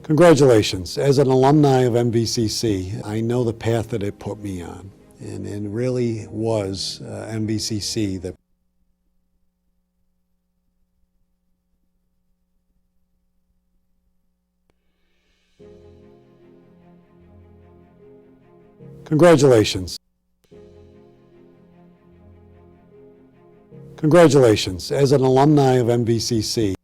Congratulations. As an alumni of MVCC, I know the path that it put me on, and it really was MVCC that Congratulations. Congratulations. As an alumni of MVCC,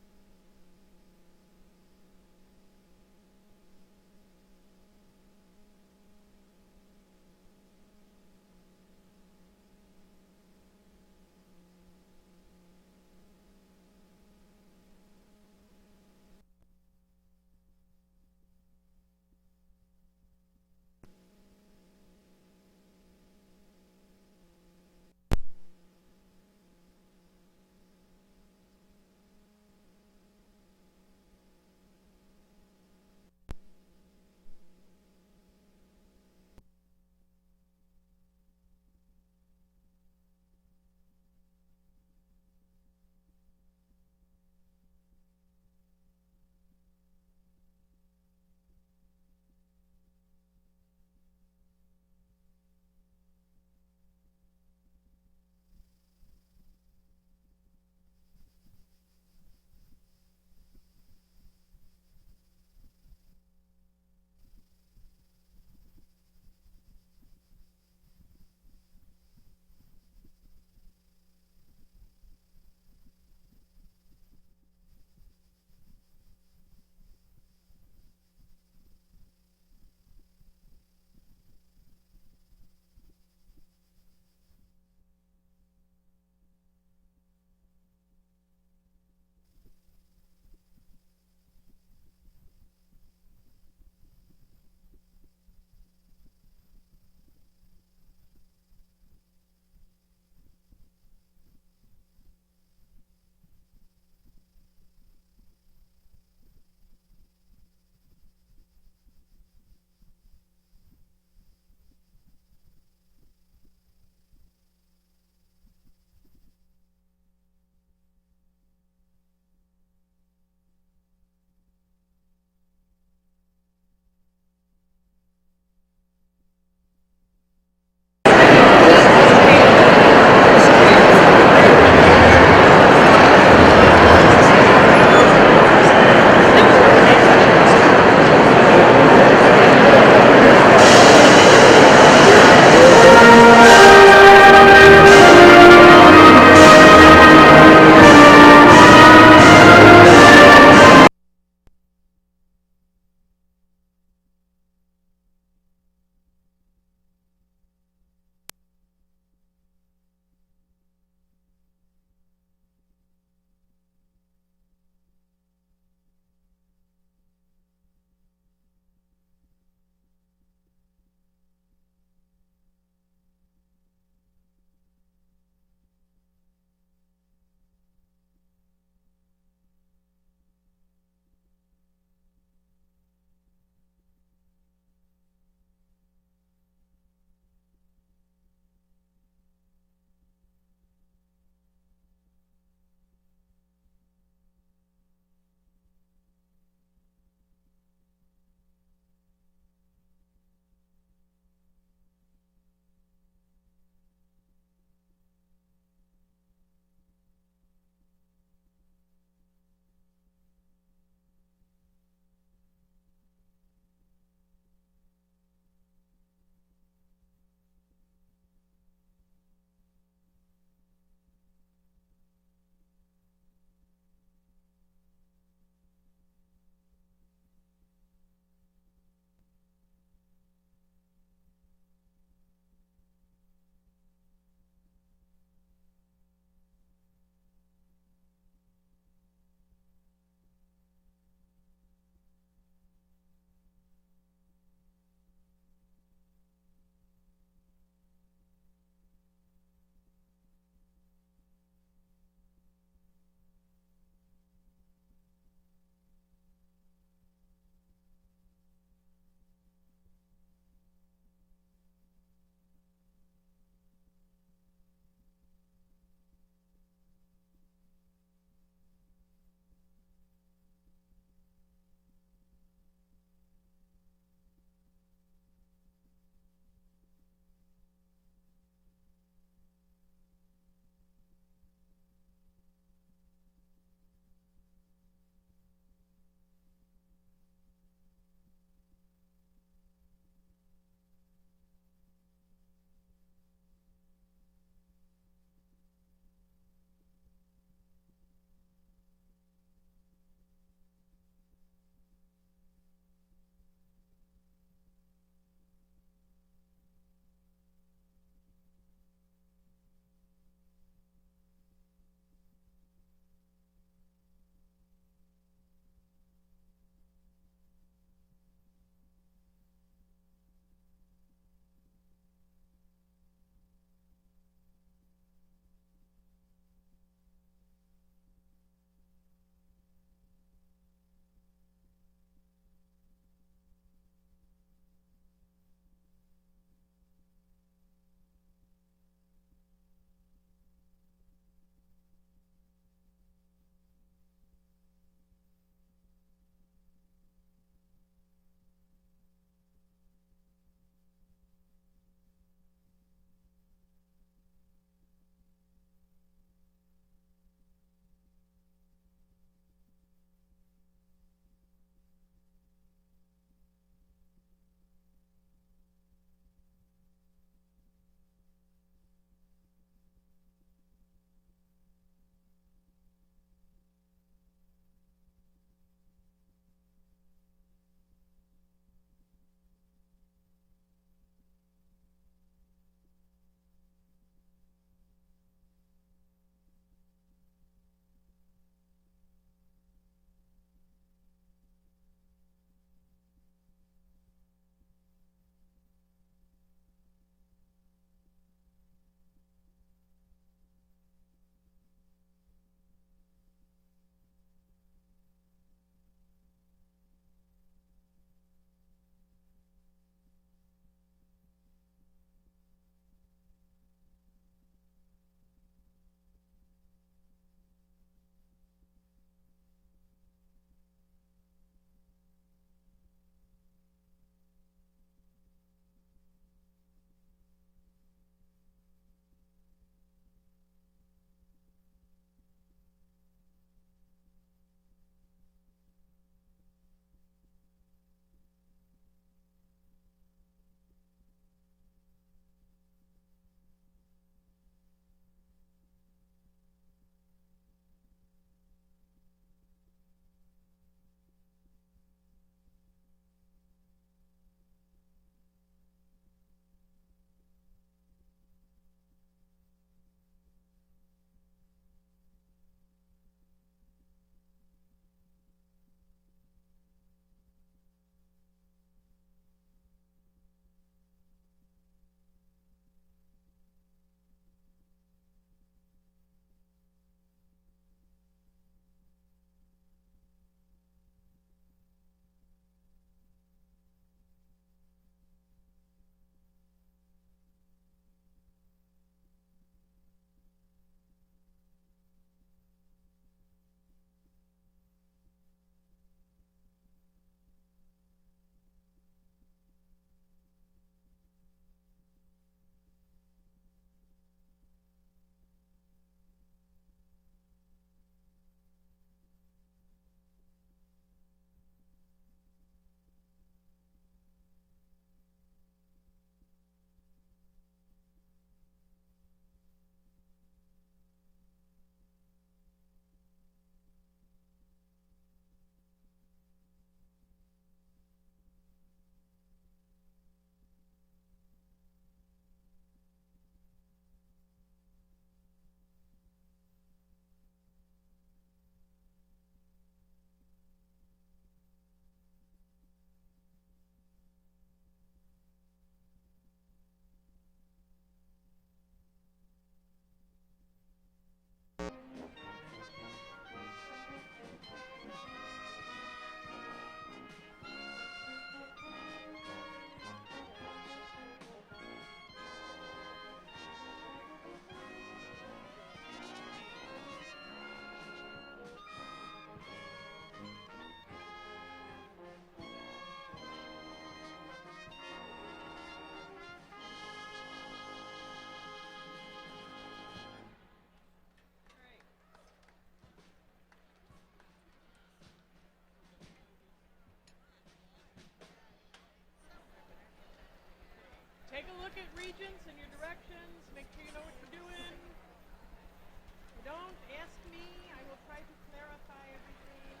Take a look at Regents and your directions. Make sure you know what you're doing. If you don't, ask me. I will try to clarify everything.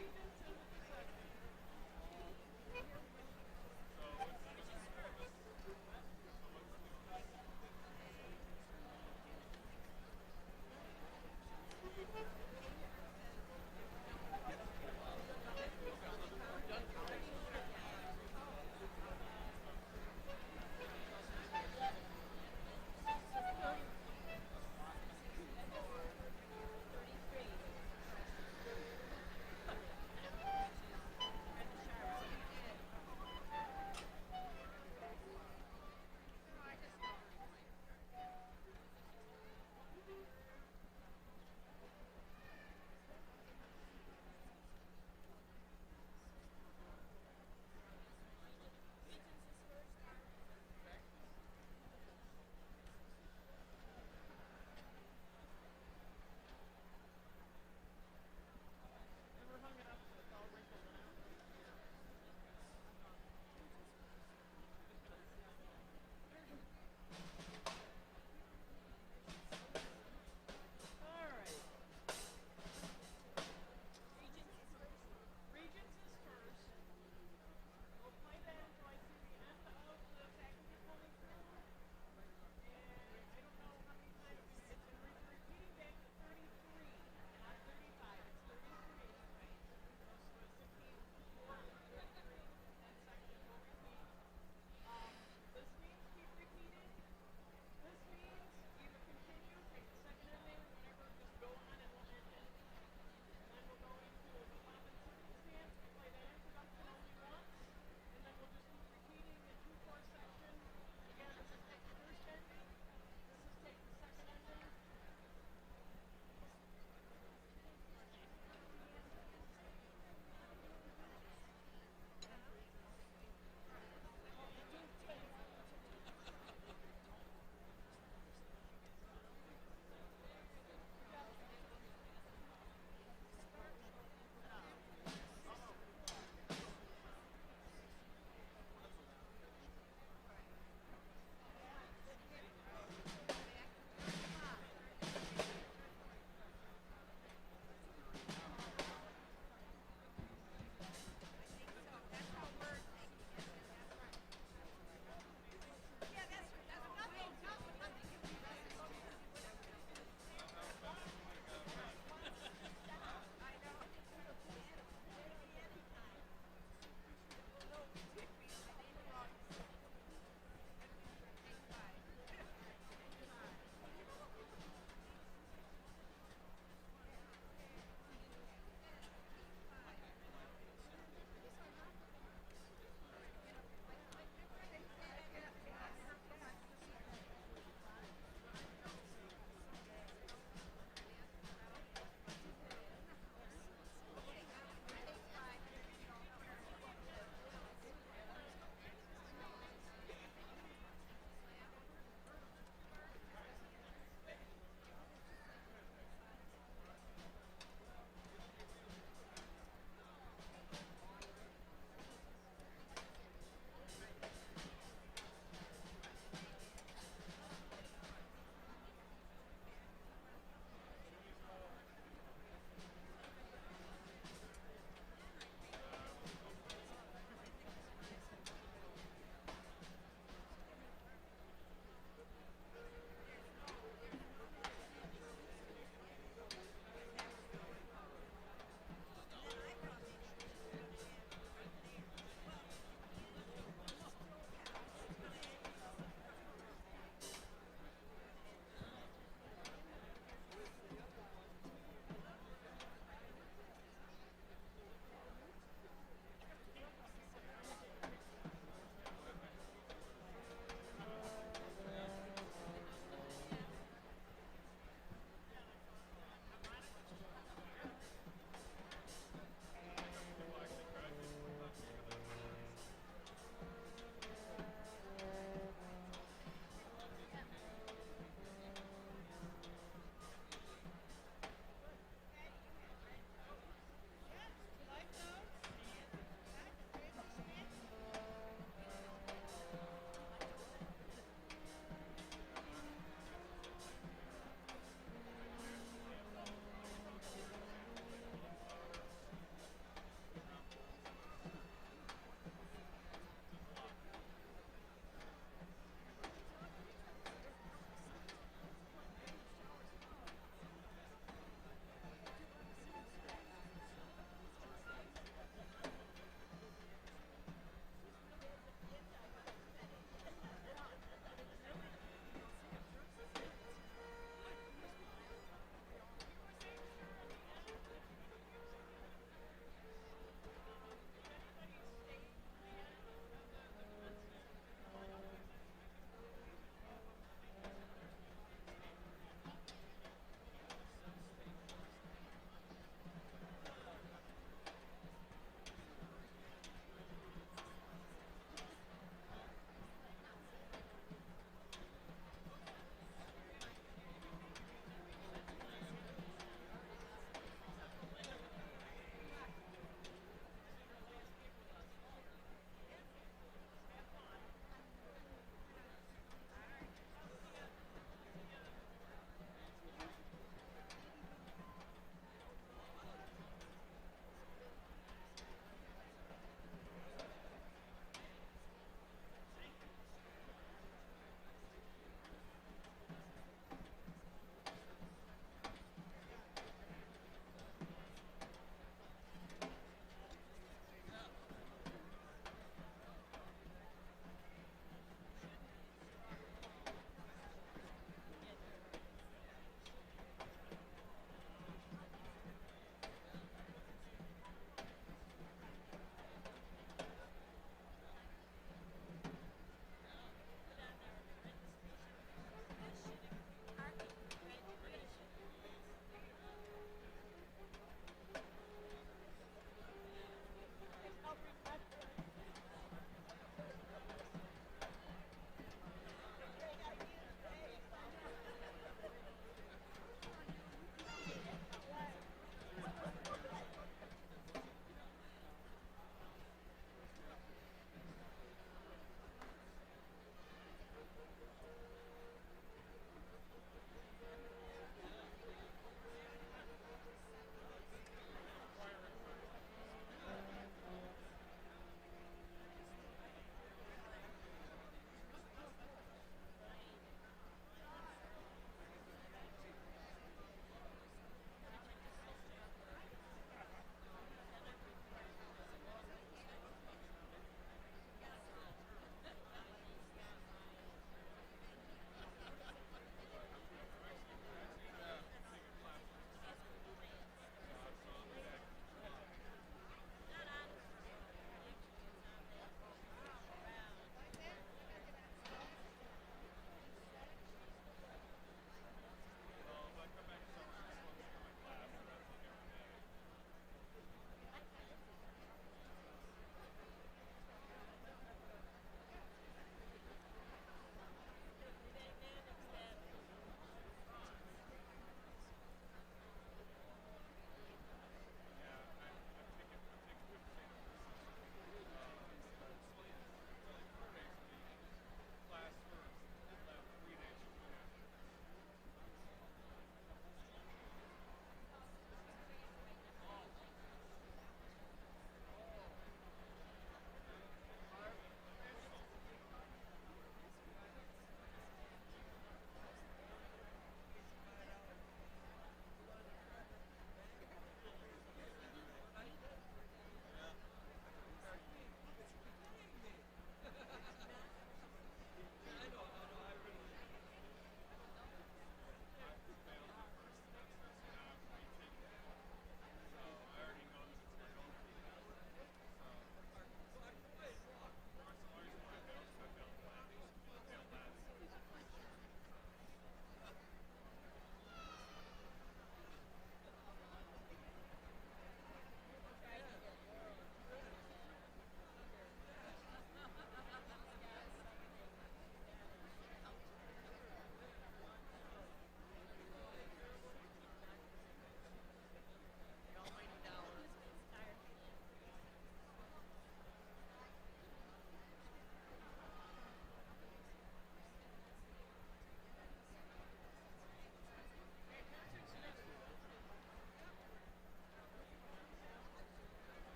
Regents and the procession.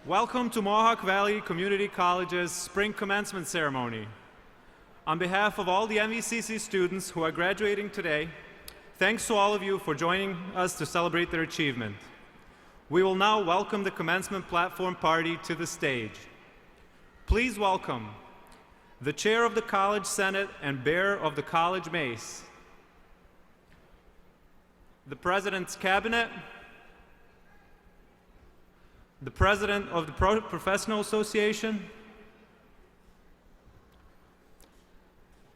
Welcome to Mohawk Valley Community College's Spring Commencement Ceremony. On behalf of all the MVCC students who are graduating today, thanks to all of you for joining us to celebrate their achievement. We will now welcome the commencement platform party to the stage. Please welcome the Chair of the College Senate and Bearer of the College Mace, the President's Cabinet, the President of the Professional Association,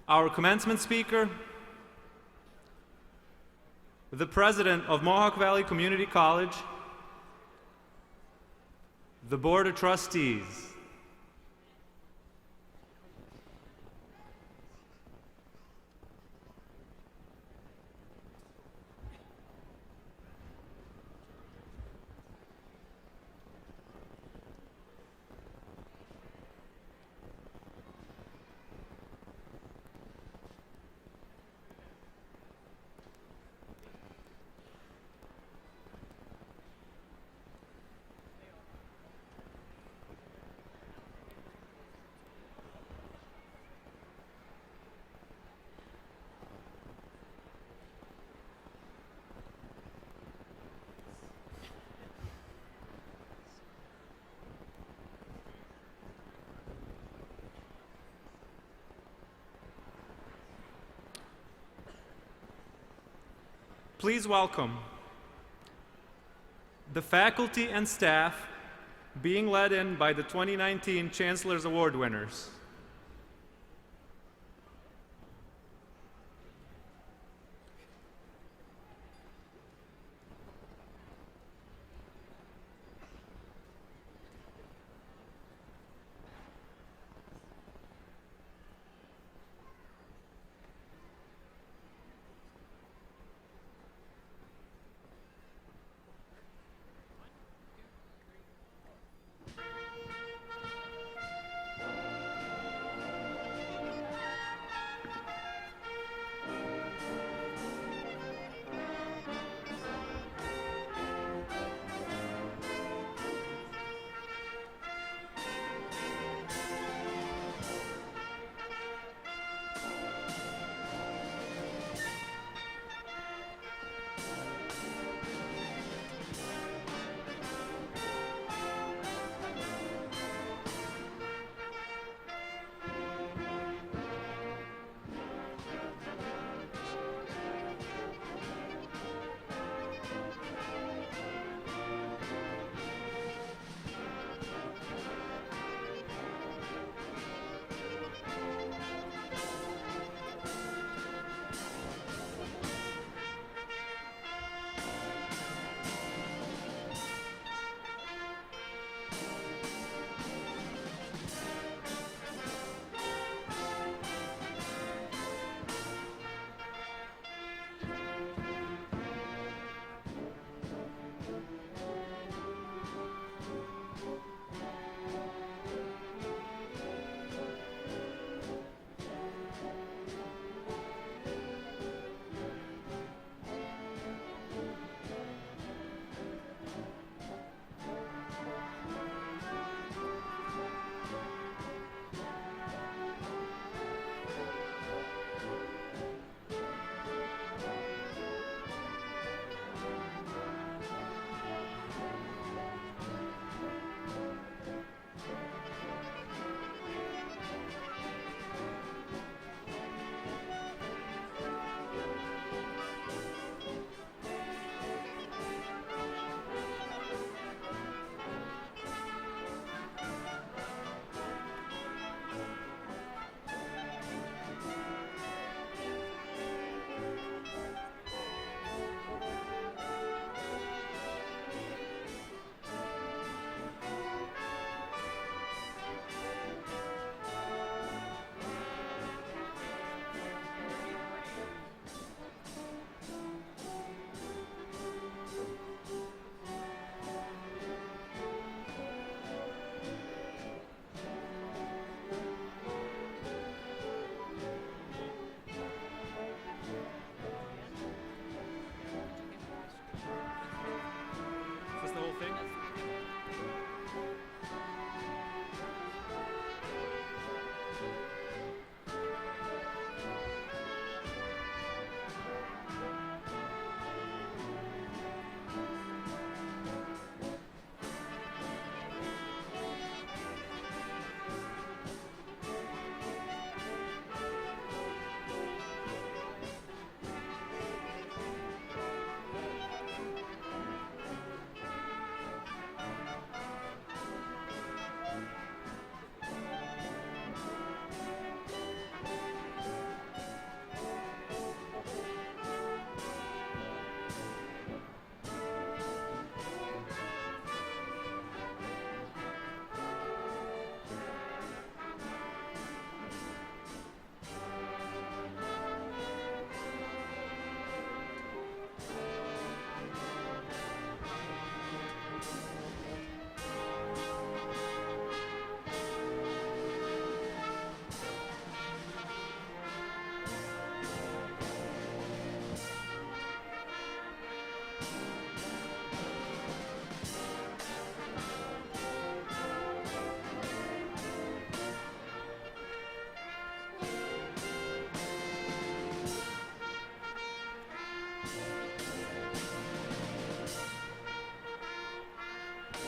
our commencement speaker, the President of Mohawk Valley Community College, the Board of Trustees. Please welcome the faculty and staff being led in by the 2019 Chancellor's Award winners.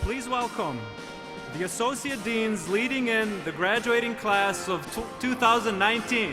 please welcome the Associate Deans leading in the graduating class of 2019.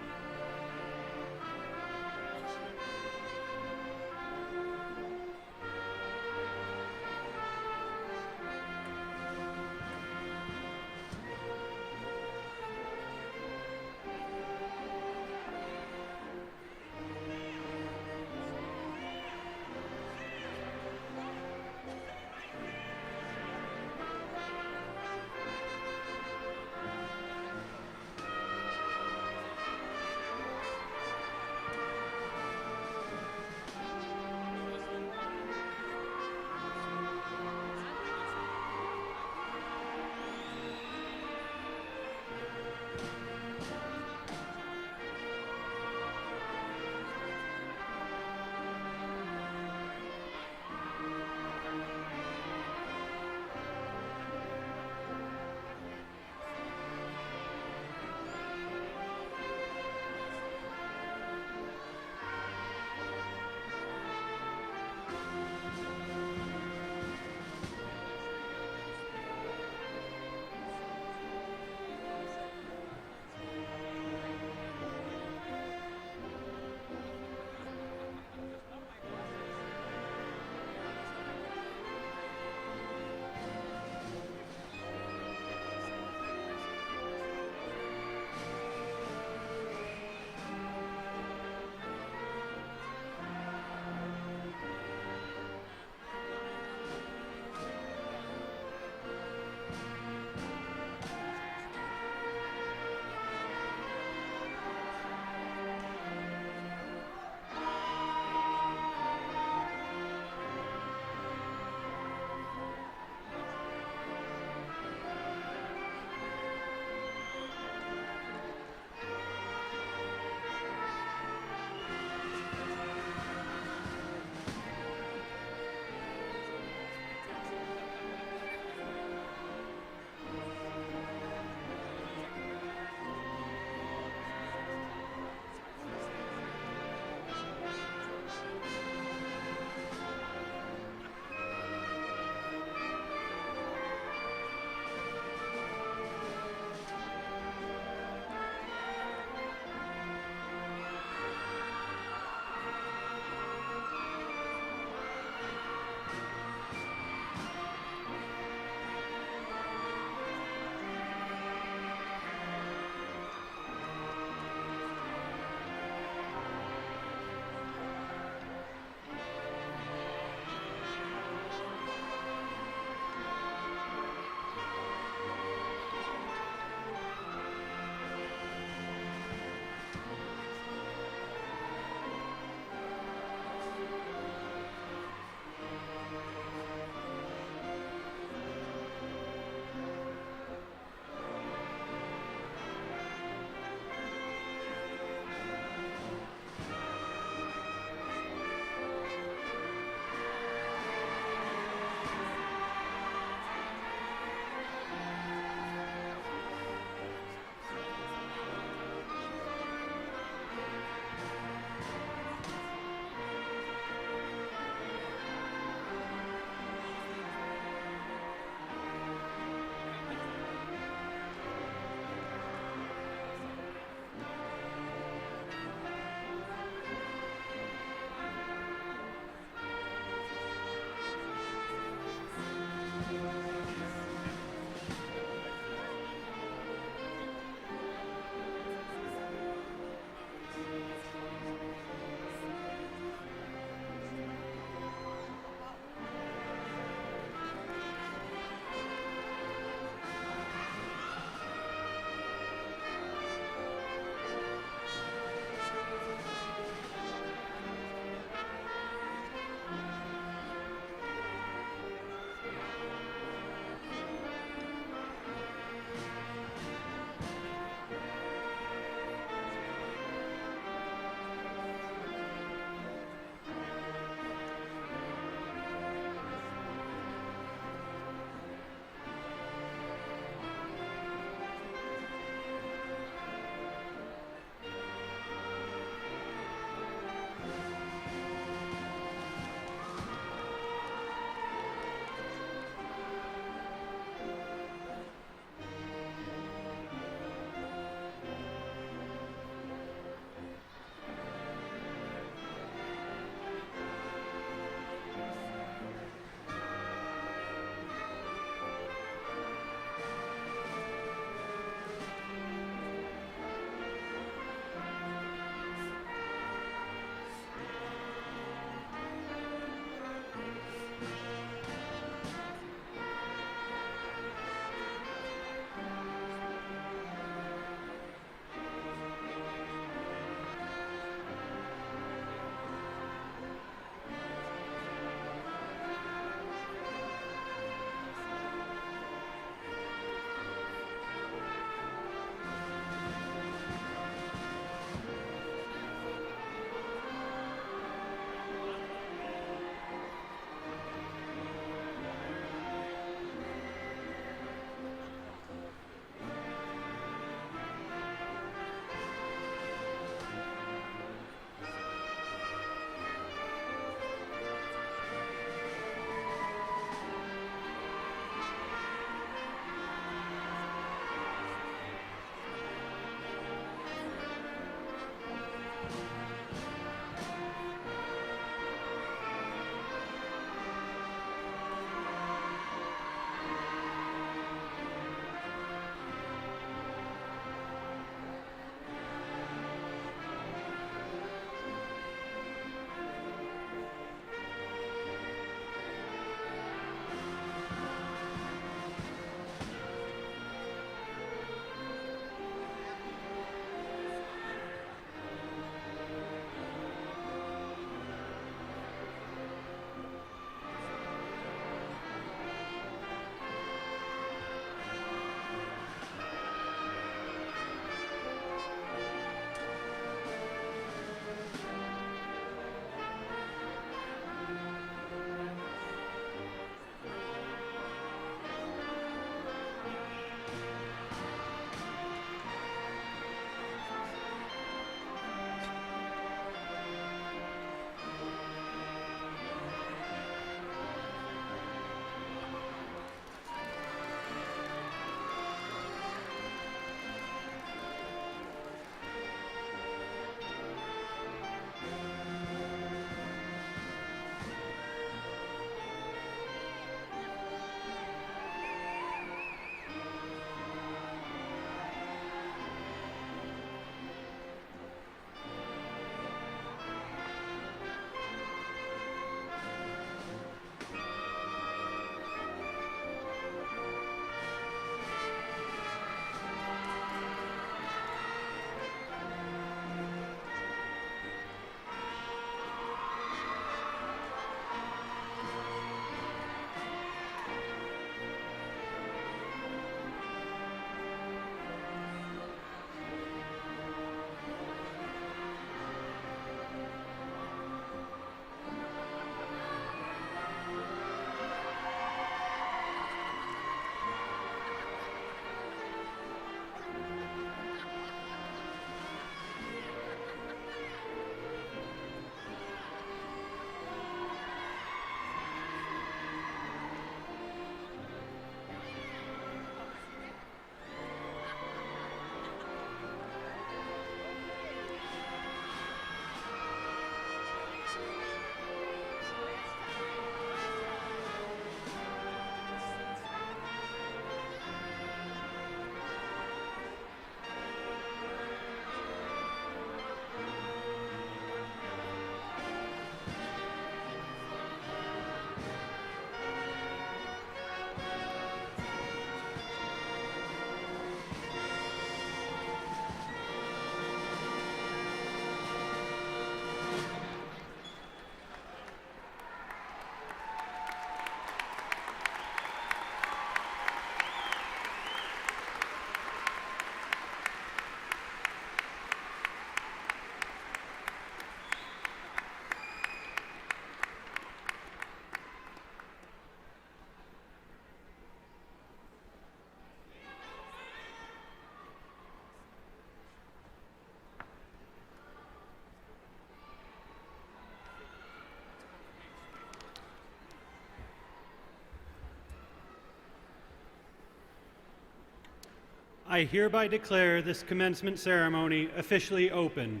I hereby declare this commencement ceremony officially open.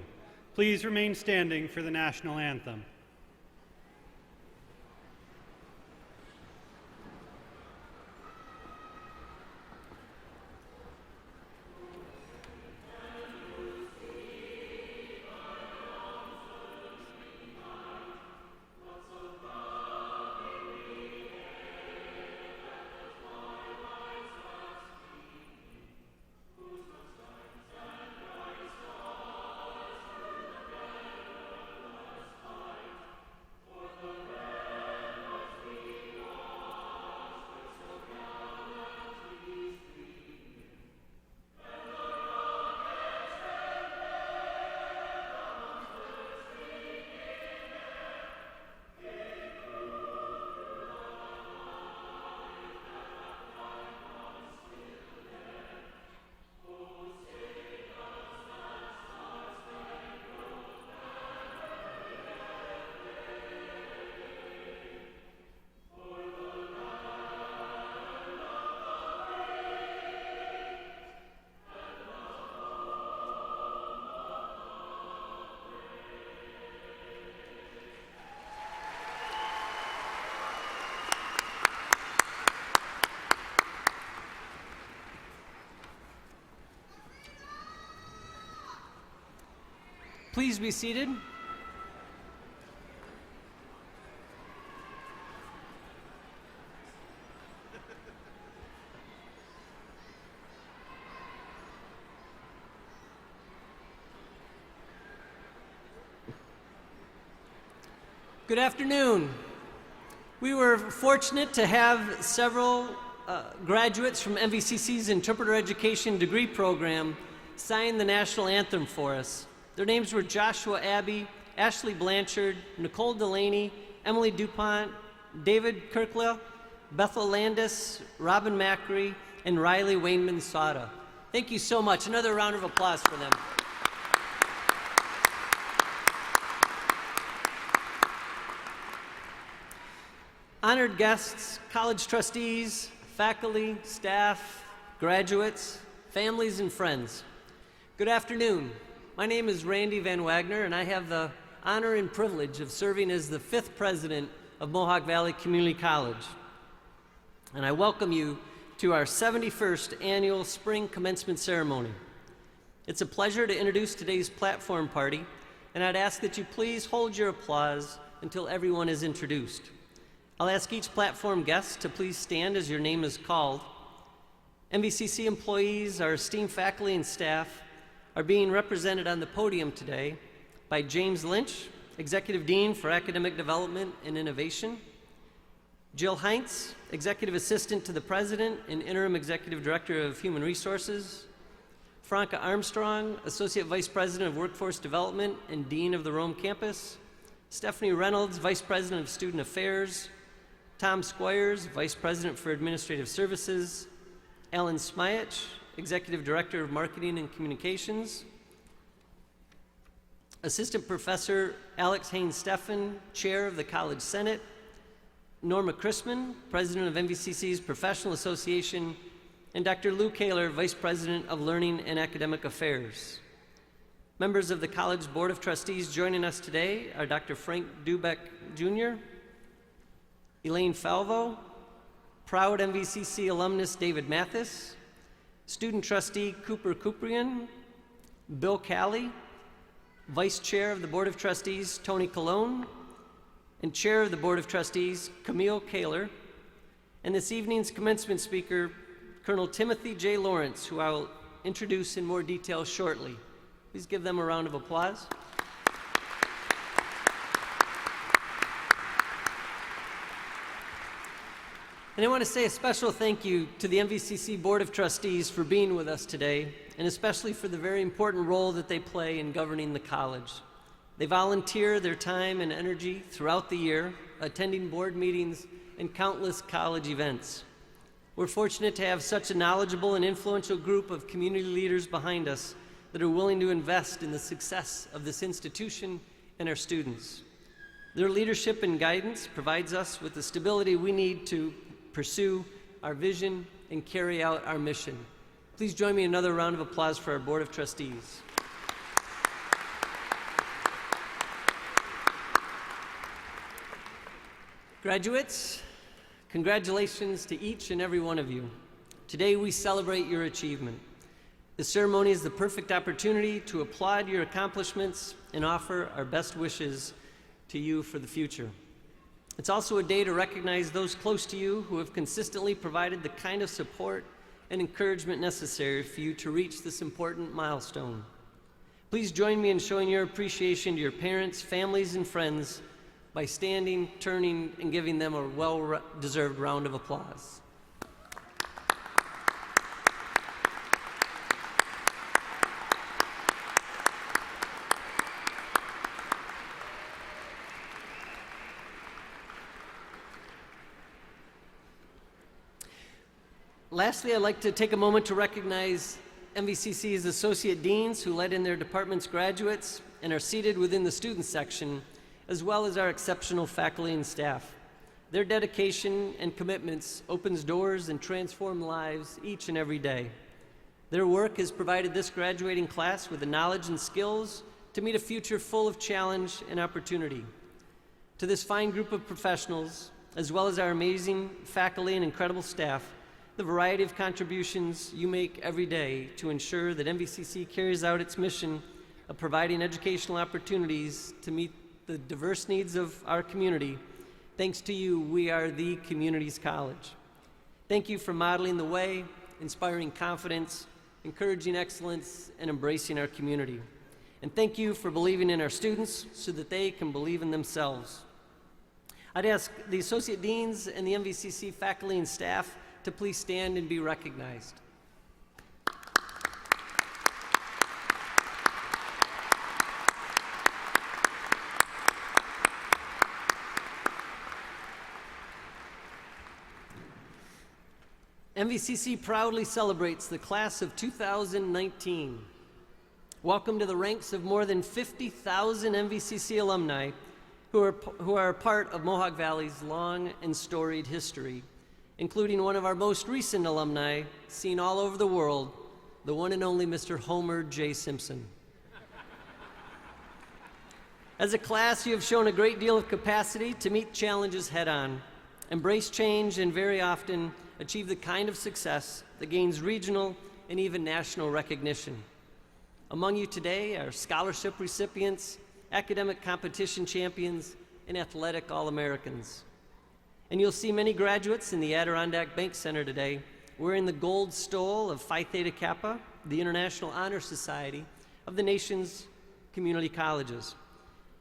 Please remain standing for the national anthem. Please be seated. Good afternoon. We were fortunate to have several graduates from MVCC's Interpreter Education degree program sign the national anthem for us. Their names were Joshua Abbey, Ashley Blanchard, Nicole Delaney, Emily DuPont, David Kirkla, Bethel Landis, Robin Macri, and Riley Wainman-Sauda. Thank you so much. Another round of applause for them. Honored guests, college trustees, faculty, staff, graduates, families, and friends. Good afternoon. My name is Randy Van Wagner, and I have the honor and privilege of serving as the 5th president of Mohawk Valley Community College. And I welcome you to our 71st annual spring commencement ceremony. It's a pleasure to introduce today's platform party, and I'd ask that you please hold your applause until everyone is introduced. I'll ask each platform guest to please stand as your name is called. MVCC employees, our esteemed faculty and staff, are being represented on the podium today by James Lynch, Executive Dean for Academic Development and Innovation, Jill Heinz, Executive Assistant to the President and Interim Executive Director of Human Resources, Franca Armstrong, Associate Vice President of Workforce Development and Dean of the Rome Campus, Stephanie Reynolds, Vice President of Student Affairs, Tom Squires, Vice President for Administrative Services, Alan Smyach, Executive Director of Marketing and Communications, Assistant Professor Alex Haynes-Steffen, Chair of the College Senate, Norma Chrisman, President of MVCC's Professional Association, and Dr. Lou Kaler, Vice President of Learning and Academic Affairs. Members of the College Board of Trustees joining us today are Dr. Frank Dubeck Jr., Elaine Falvo, proud MVCC alumnus David Mathis, Student Trustee Cooper Kuprian, Bill Calley, Vice Chair of the Board of Trustees Tony Colon, and Chair of the Board of Trustees Camille Kaler, and this evening's commencement speaker, Colonel Timothy J. Lawrence, who I will introduce in more detail shortly. Please give them a round of applause. And I want to say a special thank you to the MVCC Board of Trustees for being with us today, and especially for the very important role that they play in governing the college. They volunteer their time and energy throughout the year, attending board meetings and countless college events. We're fortunate to have such a knowledgeable and influential group of community leaders behind us that are willing to invest in the success of this institution and our students. Their leadership and guidance provides us with the stability we need to pursue our vision and carry out our mission. please join me in another round of applause for our Board of Trustees. Graduates, congratulations to each and every one of you. Today we celebrate your achievement. The ceremony is the perfect opportunity to applaud your accomplishments and offer our best wishes to you for the future. It's also a day to recognize those close to you who have consistently provided the kind of support and encouragement necessary for you to reach this important milestone. Please join me in showing your appreciation to your parents, families, and friends by standing, turning, and giving them a well-deserved round of applause. Lastly, I'd like to take a moment to recognize MVCC's associate deans who led in their department's graduates and are seated within the student section, as well as our exceptional faculty and staff. Their dedication and commitments opens doors and transform lives each and every day. Their work has provided this graduating class with the knowledge and skills to meet a future full of challenge and opportunity. To this fine group of professionals, as well as our amazing faculty and incredible staff, the variety of contributions you make every day to ensure that MVCC carries out its mission of providing educational opportunities to meet the diverse needs of our community. Thanks to you, we are the community's college. Thank you for modeling the way, inspiring confidence, encouraging excellence, and embracing our community. And thank you for believing in our students so that they can believe in themselves. I'd ask the Associate Deans and the MVCC faculty and staff to please stand and be recognized. MVCC proudly celebrates the class of 2019. Welcome to the ranks of more than 50,000 MVCC alumni who are a part of Mohawk Valley's long and storied history, including one of our most recent alumni, seen all over the world, the one and only Mr. Homer J. Simpson. As a class, you have shown a great deal of capacity to meet challenges head-on, embrace change, and very often achieve the kind of success that gains regional and even national recognition. Among you today are scholarship recipients, academic competition champions, and athletic All-Americans. And you'll see many graduates in the Adirondack Bank Center today wearing the gold stole of Phi Theta Kappa, the International Honor Society of the nation's community colleges.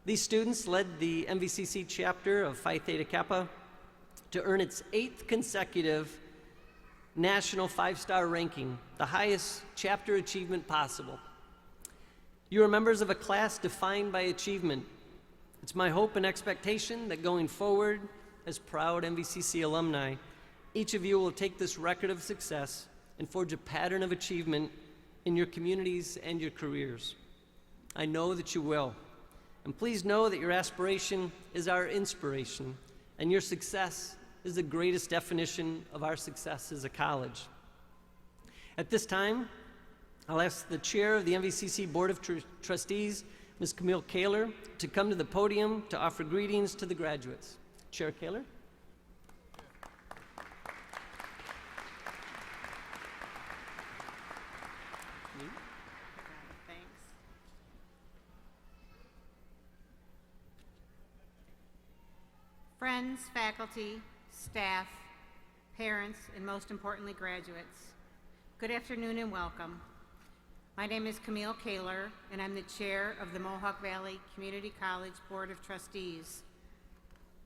These students led the MVCC chapter of Phi Theta Kappa to earn its 8th consecutive national 5-star ranking, the highest chapter achievement possible. You are members of a class defined by achievement. It's my hope and expectation that going forward, as proud MVCC alumni, each of you will take this record of success and forge a pattern of achievement in your communities and your careers. I know that you will. And please know that your aspiration is our inspiration, and your success is the greatest definition of our success as a college. At this time, I'll ask the chair of the MVCC Board of Trustees, Ms. Camille Kaler, to come to the podium to offer greetings to the graduates. Chair Kaler. Thanks. Friends, faculty, staff, parents, and most importantly, graduates, good afternoon and welcome. My name is Camille Kaler, and I'm the chair of the Mohawk Valley Community College Board of Trustees.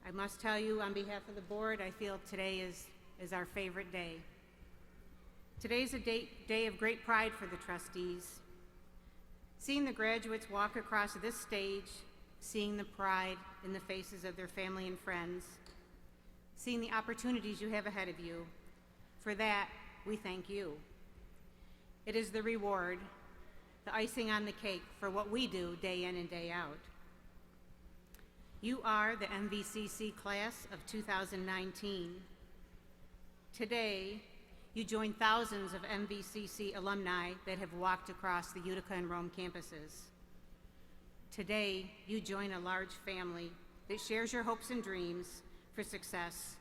I must tell you, on behalf of the board, I feel today is our favorite day. Today's a day of great pride for the trustees. Seeing the graduates walk across this stage, seeing the pride in the faces of their family and friends, seeing the opportunities you have ahead of you, for that, we thank you. It is the reward, the icing on the cake for what we do day in and day out. You are the MVCC class of 2019. Today, You join thousands of MVCC alumni that have walked across the Utica and Rome campuses. Today, you join a large family that shares your hopes and dreams for success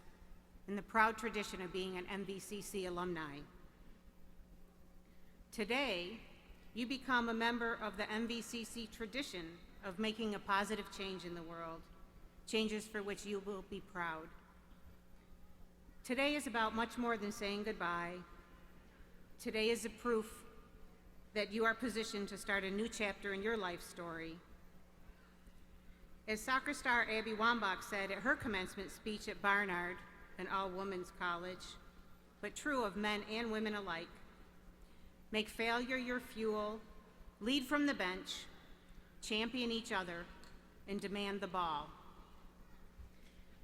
and the proud tradition of being an MVCC alumni. Today, you become a member of the MVCC tradition of making a positive change in the world, changes for which you will be proud. Today is about much more than saying goodbye. Today is a proof that you are positioned to start a new chapter in your life story. As soccer star Abby Wambach said at her commencement speech at Barnard, an all-women's college, but true of men and women alike, make failure your fuel, lead from the bench, champion each other, and demand the ball.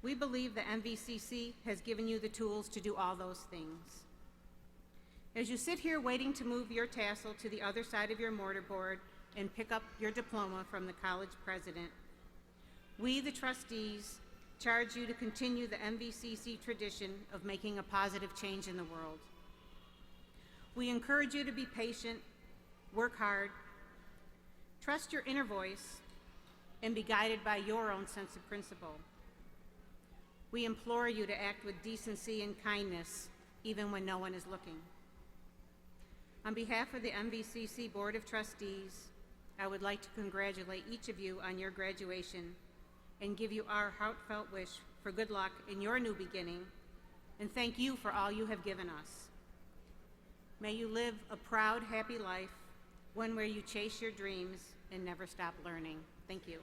We believe the MVCC has given you the tools to do all those things. As you sit here waiting to move your tassel to the other side of your mortarboard and pick up your diploma from the college president, we, the trustees, charge you to continue the MVCC tradition of making a positive change in the world. We encourage you to be patient, work hard, trust your inner voice, and be guided by your own sense of principle. We implore you to act with decency and kindness, even when no one is looking. On behalf of the MVCC Board of Trustees, I would like to congratulate each of you on your graduation and give you our heartfelt wish for good luck in your new beginning, and thank you for all you have given us. May you live a proud, happy life, one where you chase your dreams and never stop learning. Thank you.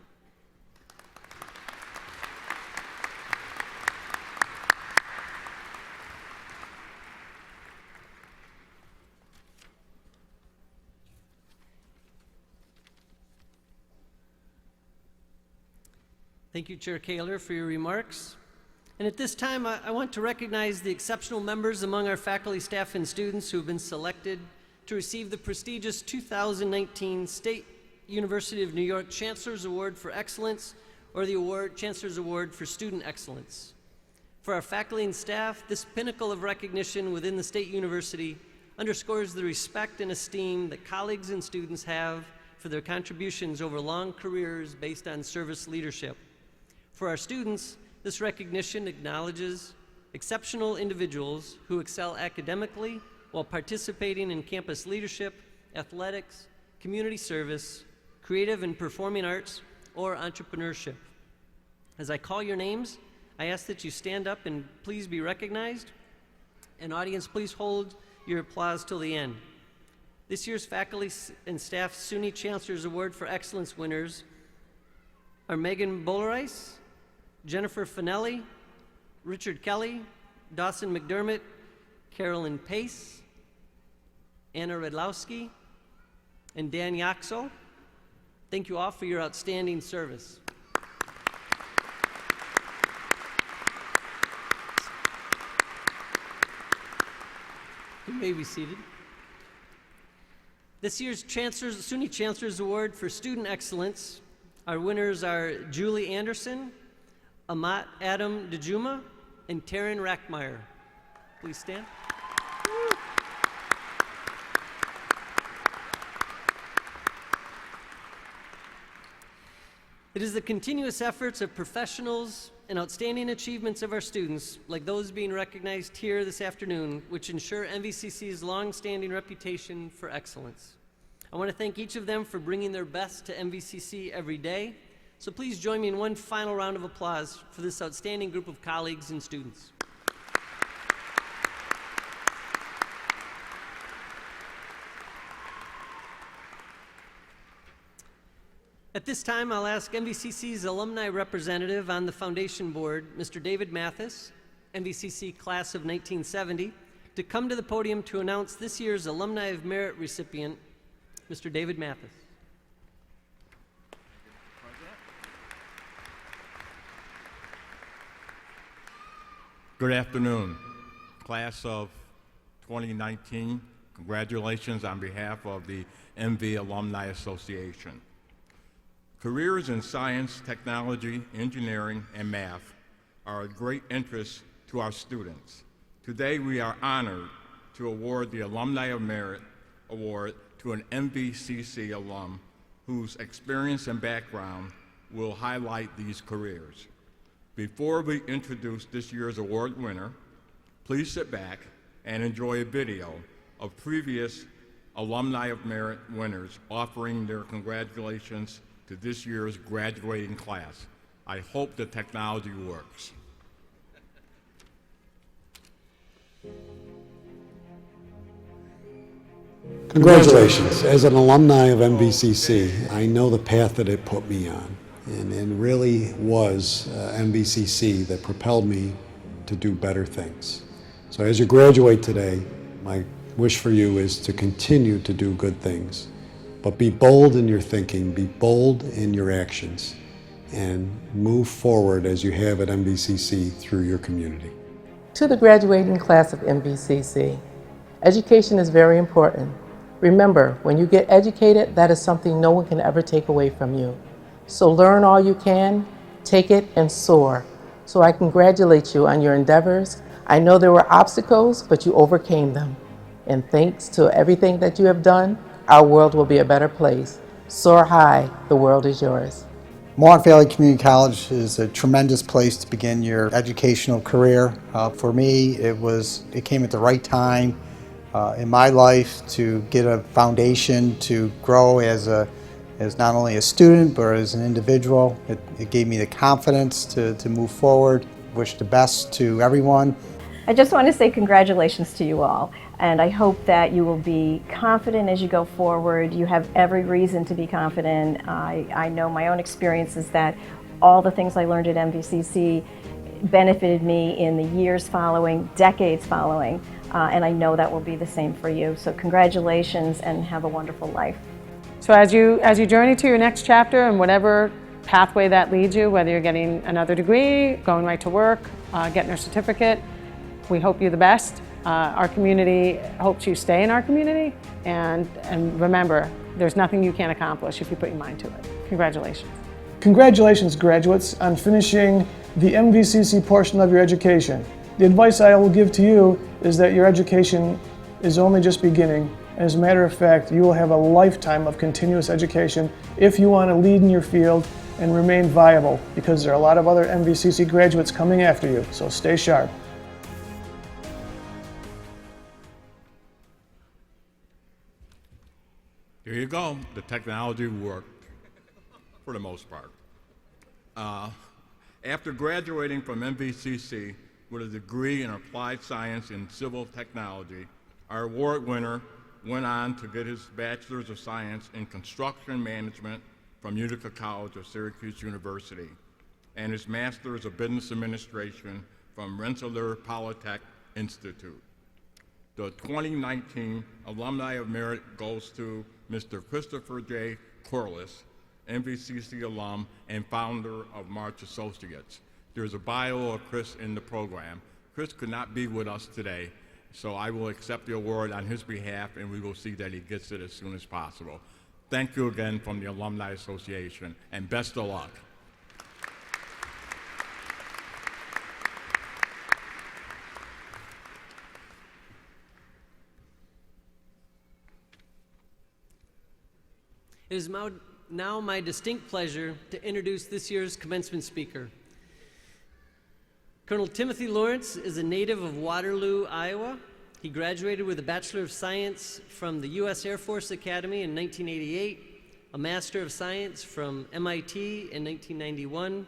Thank you, Chair Kaler, for your remarks. And at this time, I want to recognize the exceptional members among our faculty, staff, and students who have been selected to receive the prestigious 2019 State University of New York Chancellor's Award for Excellence, or the Chancellor's Award for Student Excellence. For our faculty and staff, this pinnacle of recognition within the State University underscores the respect and esteem that colleagues and students have for their contributions over long careers based on service leadership. For our students, this recognition acknowledges exceptional individuals who excel academically while participating in campus leadership, athletics, community service, creative and performing arts, or entrepreneurship. As I call your names, I ask that you stand up and please be recognized. And audience, please hold your applause till the end. This year's faculty and staff SUNY Chancellor's Award for Excellence winners are Megan Boleris, Jennifer Finelli, Richard Kelly, Dawson McDermott, Carolyn Pace, Anna Redlowski, and Dan Yaxel. Thank you all for your outstanding service. You may be seated. This year's SUNY Chancellor's Award for Student Excellence, our winners are Julie Anderson, Amat Adam Dejuma, and Taryn Rackmeyer. Please stand. It is the continuous efforts of professionals and outstanding achievements of our students, like those being recognized here this afternoon, which ensure MVCC's long-standing reputation for excellence. I want to thank each of them for bringing their best to MVCC every day. So please join me in one final round of applause for this outstanding group of colleagues and students. At this time, I'll ask MVCC's alumni representative on the foundation board, Mr. David Mathis, MVCC class of 1970, to come to the podium to announce this year's Alumni of Merit recipient, Mr. David Mathis. Good afternoon, class of 2019. Congratulations on behalf of the MV Alumni Association. Careers in science, technology, engineering, and math are of great interest to our students. Today, we are honored to award the Alumni of Merit Award to an MVCC alum whose experience and background will highlight these careers. Before we introduce this year's award winner, please sit back and enjoy a video of previous Alumni of Merit winners offering their congratulations to this year's graduating class. I hope the technology works. Congratulations. As an alumni of MVCC, I know the path that it put me on, and really was MVCC that propelled me to do better things. So as you graduate today, my wish for you is to continue to do good things, but be bold in your thinking, be bold in your actions, and move forward as you have at MVCC through your community. To the graduating class of MVCC, education is very important. Remember, when you get educated, that is something no one can ever take away from you. So learn all you can, take it, and soar. So I congratulate you on your endeavors. I know there were obstacles, but you overcame them. And thanks to everything that you have done, our world will be a better place. Soar high, the world is yours. Mohawk Valley Community College is a tremendous place to begin your educational career. For me, it came at the right time in my life to get a foundation to grow as not only a student but as an individual. It gave me the confidence to move forward. Wish the best to everyone. I just want to say congratulations to you all, and I hope that you will be confident as you go forward. You have every reason to be confident. I know my own experience is that all the things I learned at MVCC benefited me in the years following, decades following, and I know that will be the same for you. So congratulations and have a wonderful life. So as you journey to your next chapter and whatever pathway that leads you, whether you're getting another degree, going right to work, getting a certificate, we hope you the best. Our community hopes you stay in our community, and remember, there's nothing you can't accomplish if you put your mind to it. Congratulations. Congratulations, graduates, on finishing the MVCC portion of your education. The advice I will give to you is that your education is only just beginning. As a matter of fact, you will have a lifetime of continuous education if you want to lead in your field and remain viable, because there are a lot of other MVCC graduates coming after you, so stay sharp. Here you go. The technology worked for the most part. After graduating from MVCC with a degree in applied science and civil technology, our award winner went on to get his Bachelor's of Science in Construction Management from Utica College of Syracuse University and his Master's of Business Administration from Rensselaer Polytech Institute. The 2019 Alumni of Merit goes to Mr. Christopher J. Corliss, MVCC alum and founder of March Associates. There's a bio of Chris in the program. Chris could not be with us today, so I will accept the award on his behalf, and we will see that he gets it as soon as possible. Thank you again from the Alumni Association, and best of luck. It is now my distinct pleasure to introduce this year's commencement speaker. Colonel Timothy Lawrence is a native of Waterloo, Iowa. He graduated with a Bachelor of Science from the U.S. Air Force Academy in 1988, a Master of Science from MIT in 1991,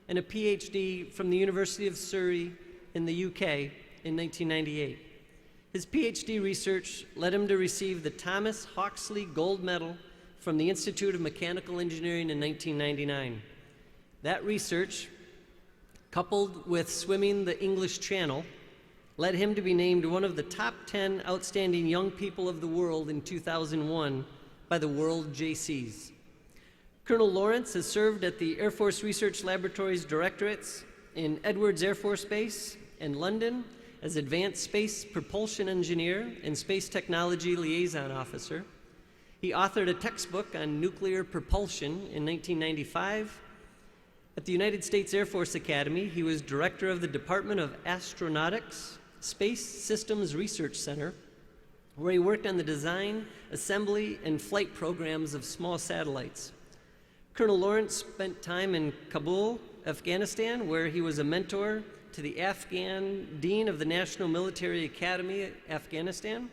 and a PhD from the University of Surrey in the UK in 1998. His PhD research led him to receive the Thomas Hawksley Gold Medal from the Institute of Mechanical Engineering in 1999. That research, coupled with swimming the English Channel, led him to be named one of the top 10 outstanding young people of the world in 2001 by the World JCs. Colonel Lawrence has served at the Air Force Research Laboratories Directorates in Edwards Air Force Base and London as Advanced Space Propulsion Engineer and Space Technology Liaison Officer. He authored a textbook on nuclear propulsion in 1995. At the United States Air Force Academy, he was director of the Department of Astronautics Space Systems Research Center where he worked on the design, assembly, and flight programs of small satellites. Colonel Lawrence spent time in Kabul, Afghanistan, where he was a mentor to the Afghan Dean of the National Military Academy, Afghanistan.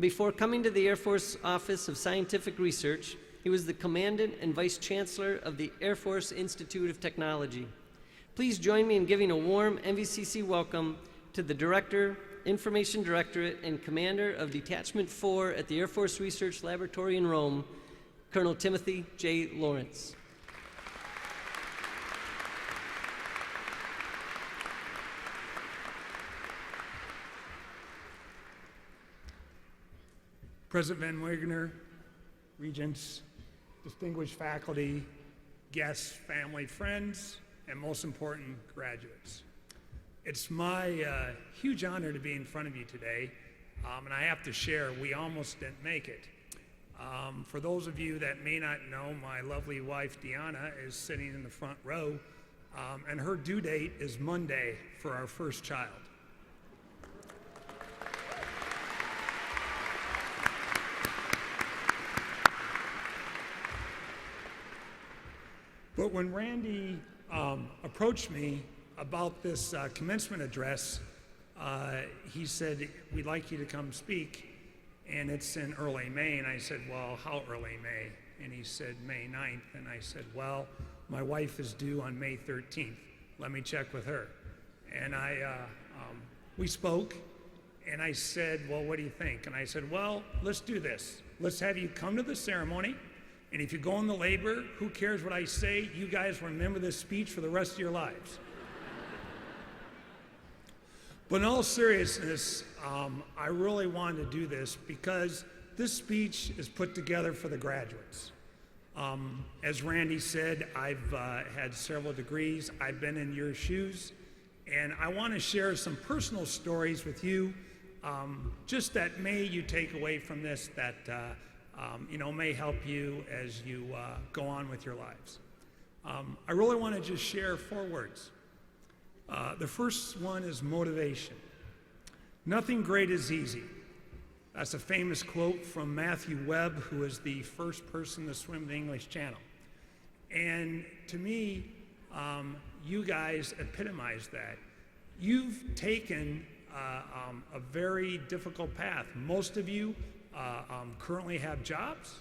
Before coming to the Air Force Office of Scientific Research, he was the Commandant and Vice Chancellor of the Air Force Institute of Technology. Please join me in giving a warm MVCC welcome to the Director, Information Directorate, and Commander of Detachment 4 at the Air Force Research Laboratory in Rome, Colonel Timothy J. Lawrence. President Van Wagner, Regents, distinguished faculty, guests, family, friends, and most important, graduates. It's my huge honor to be in front of you today, and I have to share, we almost didn't make it. For those of you that may not know, my lovely wife, Deanna, is sitting in the front row, and her due date is Monday for our first child. But when Randy approached me about this commencement address, he said, we'd like you to come speak, and it's in early May. And I said, well, how early May? And he said, May 9th. And I said, well, my wife is due on May 13th. Let me check with her. And we spoke, and I said, well, what do you think? And I said, well, let's do this. Let's have you come to the ceremony. And if you go into labor, who cares what I say? You guys remember this speech for the rest of your lives. But in all seriousness, I really wanted to do this because this speech is put together for the graduates. As Randy said, I've had several degrees. I've been in your shoes. And I want to share some personal stories with you, just that may you take away from this that may help you as you go on with your lives. I really want to just share 4 words. The first one is motivation. Nothing great is easy. That's a famous quote from Matthew Webb, who was the first person to swim the English Channel. And to me, you guys epitomize that. You've taken a very difficult path. Most of you currently have jobs,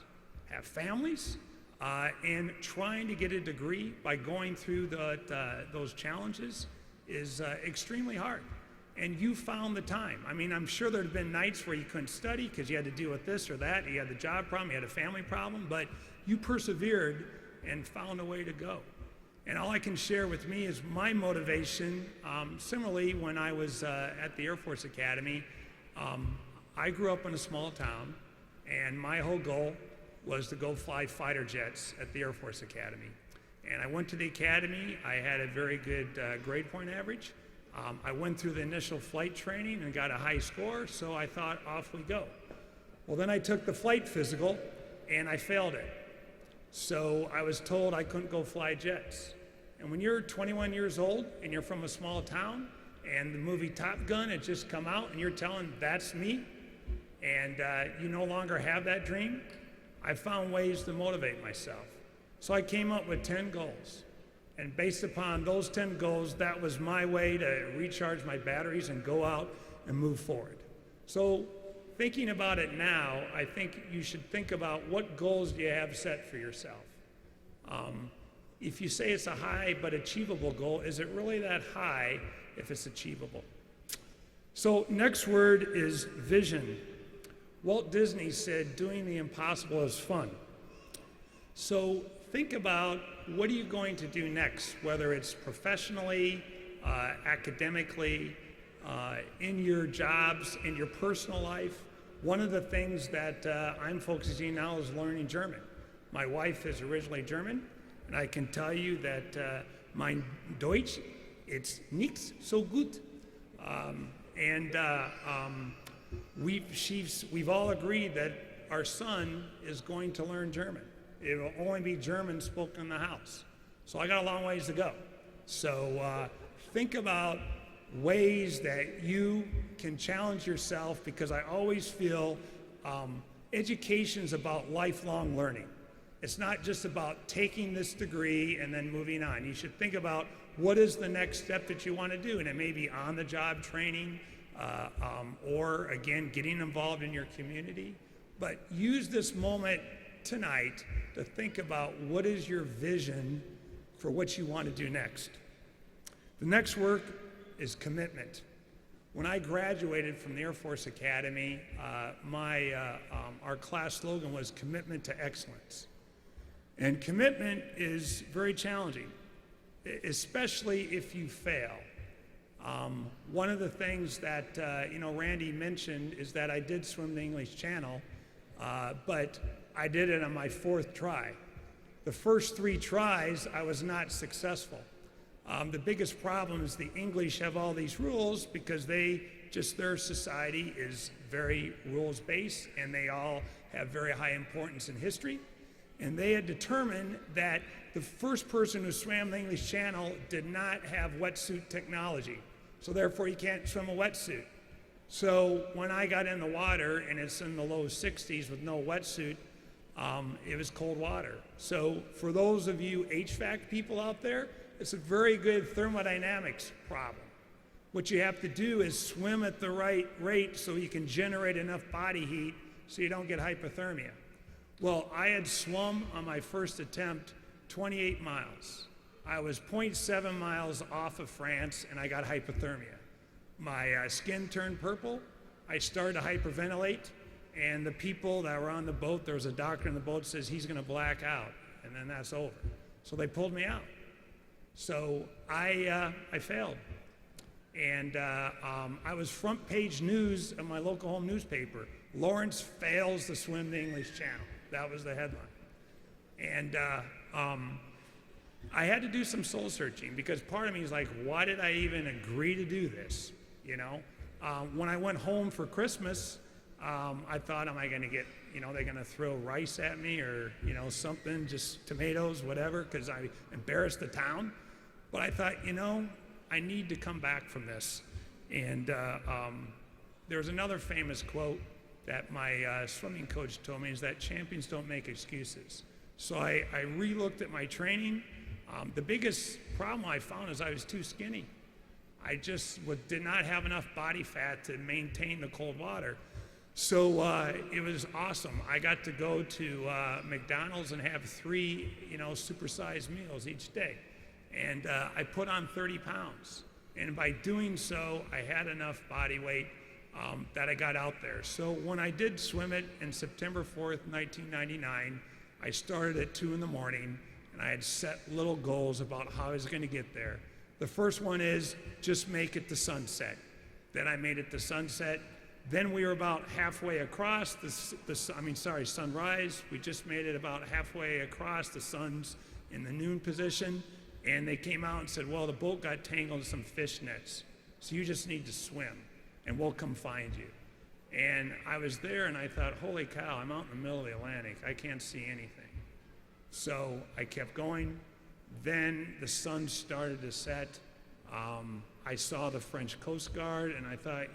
have families, and trying to get a degree by going through those challenges is extremely hard. And you found the time. I mean, I'm sure there have been nights where you couldn't study because you had to deal with this or that. You had the job problem, you had a family problem, but you persevered and found a way to go. And all I can share with me is my motivation. Similarly, when I was at the Air Force Academy, I grew up in a small town, and my whole goal was to go fly fighter jets at the Air Force Academy. And I went to the academy. I had a very good grade point average. I went through the initial flight training and got a high score, so I thought, off we go. Well, then I took the flight physical, and I failed it. So I was told I couldn't go fly jets. And when you're 21 years old, and you're from a small town, and the movie Top Gun had just come out, and you're telling, that's me, and you no longer have that dream, I found ways to motivate myself. So I came up with 10 goals. And based upon those 10 goals, that was my way to recharge my batteries and go out and move forward. So thinking about it now, I think you should think about what goals do you have set for yourself. If you say it's a high but achievable goal, is it really that high if it's achievable? So next word is vision. Walt Disney said, doing the impossible is fun. So think about what are you going to do next, whether it's professionally, academically, in your jobs, in your personal life. One of the things that I'm focusing now is learning German. My wife is originally German, and I can tell you that mein Deutsch, it's nicht so gut. We've all agreed that our son is going to learn German. It will only be German spoken in the house. So I got a long ways to go. So think about ways that you can challenge yourself, because I always feel education is about lifelong learning. It's not just about taking this degree and then moving on. You should think about what is the next step that you want to do, and it may be on-the-job training, or again, getting involved in your community. But use this moment tonight to think about what is your vision for what you want to do next. The next work is commitment. When I graduated from the Air Force Academy, our class slogan was commitment to excellence. And commitment is very challenging, especially if you fail. One of the things that Randy mentioned is that I did swim the English Channel, but I did it on my 4th try. The first 3 tries, I was not successful. The biggest problem is the English have all these rules because their society is very rules-based, and they all have very high importance in history. And they had determined that the first person who swam the English Channel did not have wetsuit technology. So therefore, you can't swim a wetsuit. So when I got in the water, and it's in the low 60s with no wetsuit, it was cold water. So for those of you HVAC people out there, it's a very good thermodynamics problem. What you have to do is swim at the right rate so you can generate enough body heat so you don't get hypothermia. Well, I had swum on my first attempt 28 miles. I was 0.7 miles off of France, and I got hypothermia. My skin turned purple. I started to hyperventilate, and the people that were on the boat, there was a doctor in the boat, says he's going to black out, and then that's over. So they pulled me out. So I failed. And I was front page news of my local home newspaper. Lawrence fails to swim the English Channel. That was the headline. And I had to do some soul searching, because part of me is like, why did I even agree to do this? When I went home for Christmas, I thought, am I going to get, they're going to throw rice at me or, something, just tomatoes, whatever, because I embarrassed the town. But I thought, I need to come back from this. And there's another famous quote that my swimming coach told me, is that champions don't make excuses. So I re-looked at my training. The biggest problem I found is I was too skinny. I just did not have enough body fat to maintain the cold water. So it was awesome. I got to go to McDonald's and have 3, supersized meals each day. And I put on 30 pounds. And by doing so, I had enough body weight that I got out there. So when I did swim it in September 4th, 1999, I started at 2 in the morning, and I had set little goals about how I was going to get there. The first one is just make it to sunset. Then I made it to sunset. Then we were about halfway across sunrise. We just made it about halfway across. The sun's in the noon position. And they came out and said, well, the boat got tangled in some fish nets, so you just need to swim, and we'll come find you. And I was there, and I thought, holy cow, I'm out in the middle of the Atlantic. I can't see anything. So I kept going. Then the sun started to set. I saw the French Coast Guard, and I thought,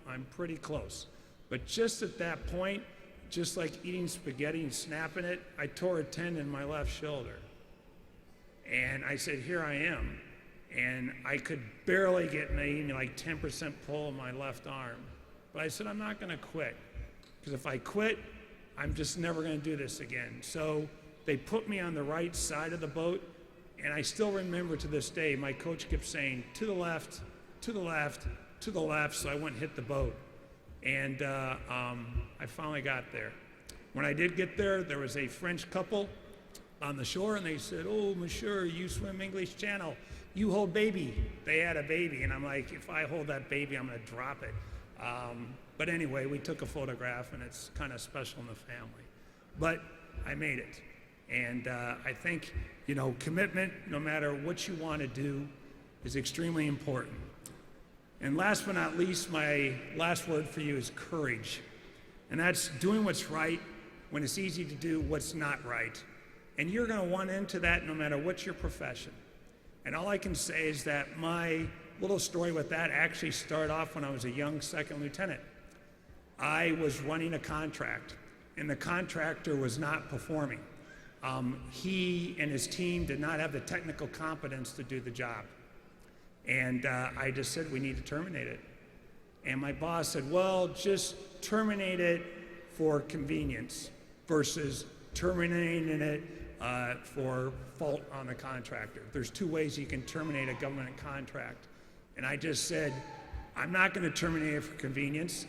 I'm pretty close. But just at that point, just like eating spaghetti and snapping it, I tore a tendon in my left shoulder. And I said, here I am. And I could barely get maybe like 10% pull in my left arm. But I said, I'm not going to quit. Because if I quit, I'm just never going to do this again. So they put me on the right side of the boat. And I still remember to this day, my coach kept saying, to the left, to the left, to the left. So I went and hit the boat. And I finally got there. When I did get there, there was a French couple on the shore, and they said, oh, monsieur, you swim English Channel. You hold baby. They had a baby, and I'm like, if I hold that baby, I'm going to drop it. But anyway, we took a photograph, and it's kind of special in the family. But I made it. And I think, commitment, no matter what you want to do, is extremely important. And last but not least, my last word for you is courage. And that's doing what's right when it's easy to do what's not right. And you're going to run into that no matter what's your profession. And all I can say is that my little story with that actually started off when I was a young second lieutenant. I was running a contract, and the contractor was not performing. He and his team did not have the technical competence to do the job. And I just said, we need to terminate it. And my boss said, well, just terminate it for convenience versus terminating it for fault on the contractor. There's two ways you can terminate a government contract. And I just said, I'm not going to terminate it for convenience.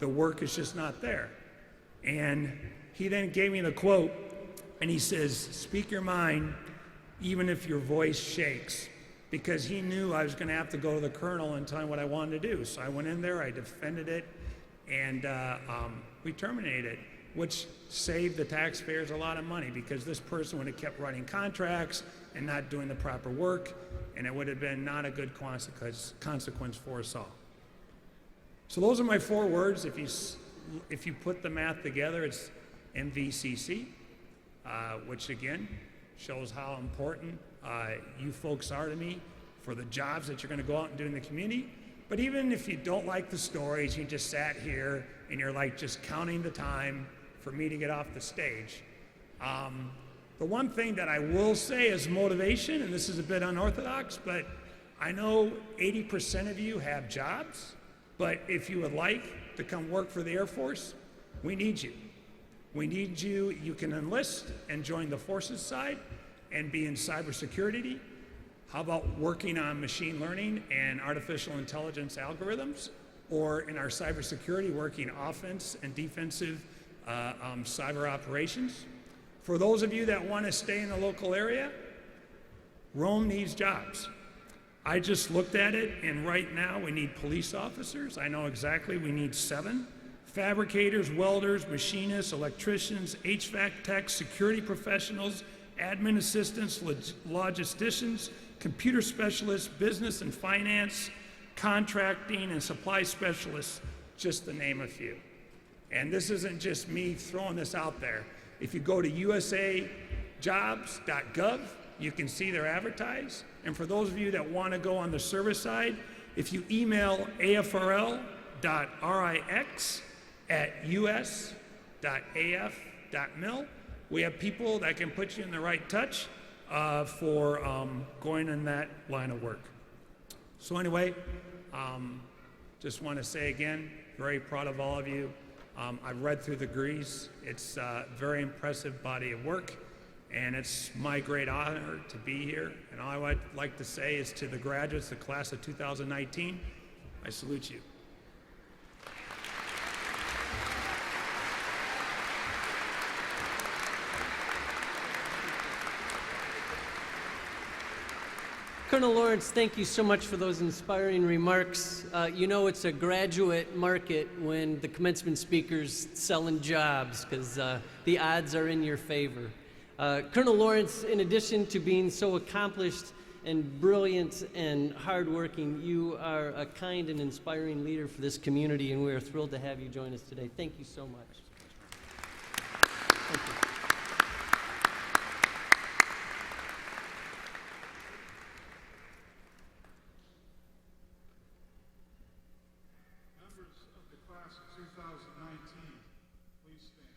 The work is just not there. And he then gave me the quote, and he says, speak your mind even if your voice shakes, because he knew I was going to have to go to the colonel and tell him what I wanted to do. So I went in there, I defended it, and we terminated it, which saved the taxpayers a lot of money, because this person would have kept writing contracts and not doing the proper work, and it would have been not a good consequence for us all. So those are my 4 words. If you put the math together, it's MVCC, which again shows how important you folks are to me for the jobs that you're going to go out and do in the community. But even if you don't like the stories, you just sat here and you're like just counting the time for me to get off the stage. The one thing that I will say is motivation, and this is a bit unorthodox, but I know 80% of you have jobs, but if you would like to come work for the Air Force, we need you. We need you. You can enlist and join the forces side and be in cybersecurity. How about working on machine learning and artificial intelligence algorithms? Or in our cybersecurity, working offense and defensive cyber operations? For those of you that want to stay in the local area, Rome needs jobs. I just looked at it, and right now we need police officers. I know exactly we need 7. Fabricators, welders, machinists, electricians, HVAC techs, security professionals, admin assistants, logisticians, computer specialists, business and finance, contracting, and supply specialists, just to name a few. And this isn't just me throwing this out there. If you go to usajobs.gov, you can see they're advertised. And for those of you that want to go on the service side, if you email afrl.rix@us.af.mil, we have people that can put you in the right touch for going in that line of work. So anyway, just want to say again, very proud of all of you. I've read through the degrees. It's a very impressive body of work, and it's my great honor to be here. And all I would like to say is to the graduates, the class of 2019, I salute you. Colonel Lawrence, thank you so much for those inspiring remarks. You know it's a graduate market when the commencement speaker's selling jobs, because the odds are in your favor. Colonel Lawrence, in addition to being so accomplished and brilliant and hardworking, you are a kind and inspiring leader for this community, and we are thrilled to have you join us today. Thank you so much. Thank you. Members of the class of 2019, please stand.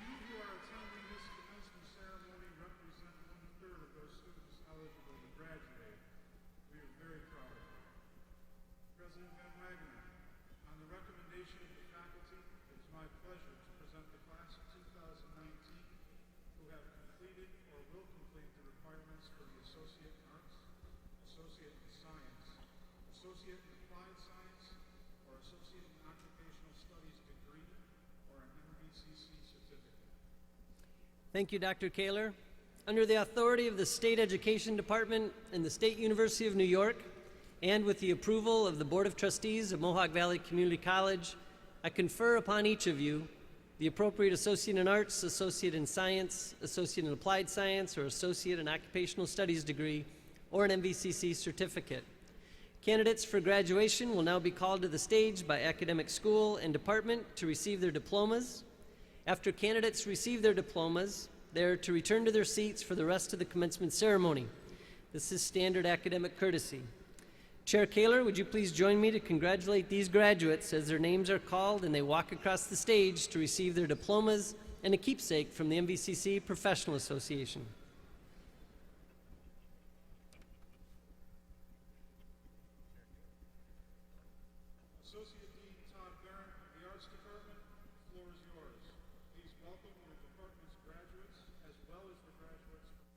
You who are attending this commencement ceremony represent 1/3 of those students eligible to graduate. We are very proud of you. President Van Wagner, on the recommendation of the faculty, it is my pleasure to present the class of 2019 who have completed or will complete the requirements for the Associate in Arts, Associate in Science, Associate in Applied Science, or Associate in Occupational Studies degree, or an MVCC certificate. Thank you, Dr. Kaler. Under the authority of the State Education Department and the State University of New York, and with the approval of the Board of Trustees of Mohawk Valley Community College, I confer upon each of you the appropriate Associate in Arts, Associate in Science, Associate in Applied Science, or Associate in Occupational Studies degree, or an MVCC certificate. Candidates for graduation will now be called to the stage by academic school and department to receive their diplomas. After candidates receive their diplomas, they are to return to their seats for the rest of the commencement ceremony. This is standard academic courtesy. Chair Kaler, would you please join me to congratulate these graduates as their names are called and they walk across the stage to receive their diplomas and a keepsake from the MVCC Professional Association. Associate Dean Todd Barrett of the Arts Department, the floor is yours. Please welcome your department's graduates as well as the graduates from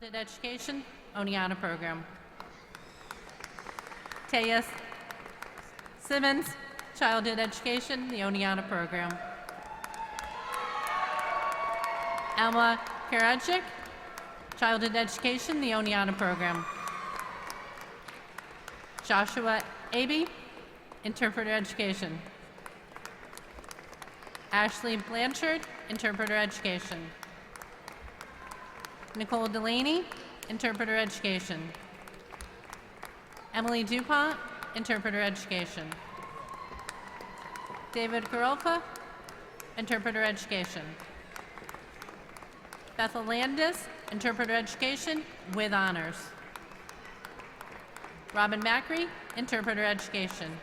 Education, Oneana Program. Taya Simmons, Childhood Education, the Oneana Program. Alma Karadzic, Childhood Education, the Oneana Program. Joshua Aby, Interpreter Education. Ashley Blanchard, Interpreter Education. Nicole Delaney, Interpreter Education. Emily DuPont, Interpreter Education. David Karolka, Interpreter Education. Bethel Landis, Interpreter Education with honors. Robin Macri, Interpreter Education.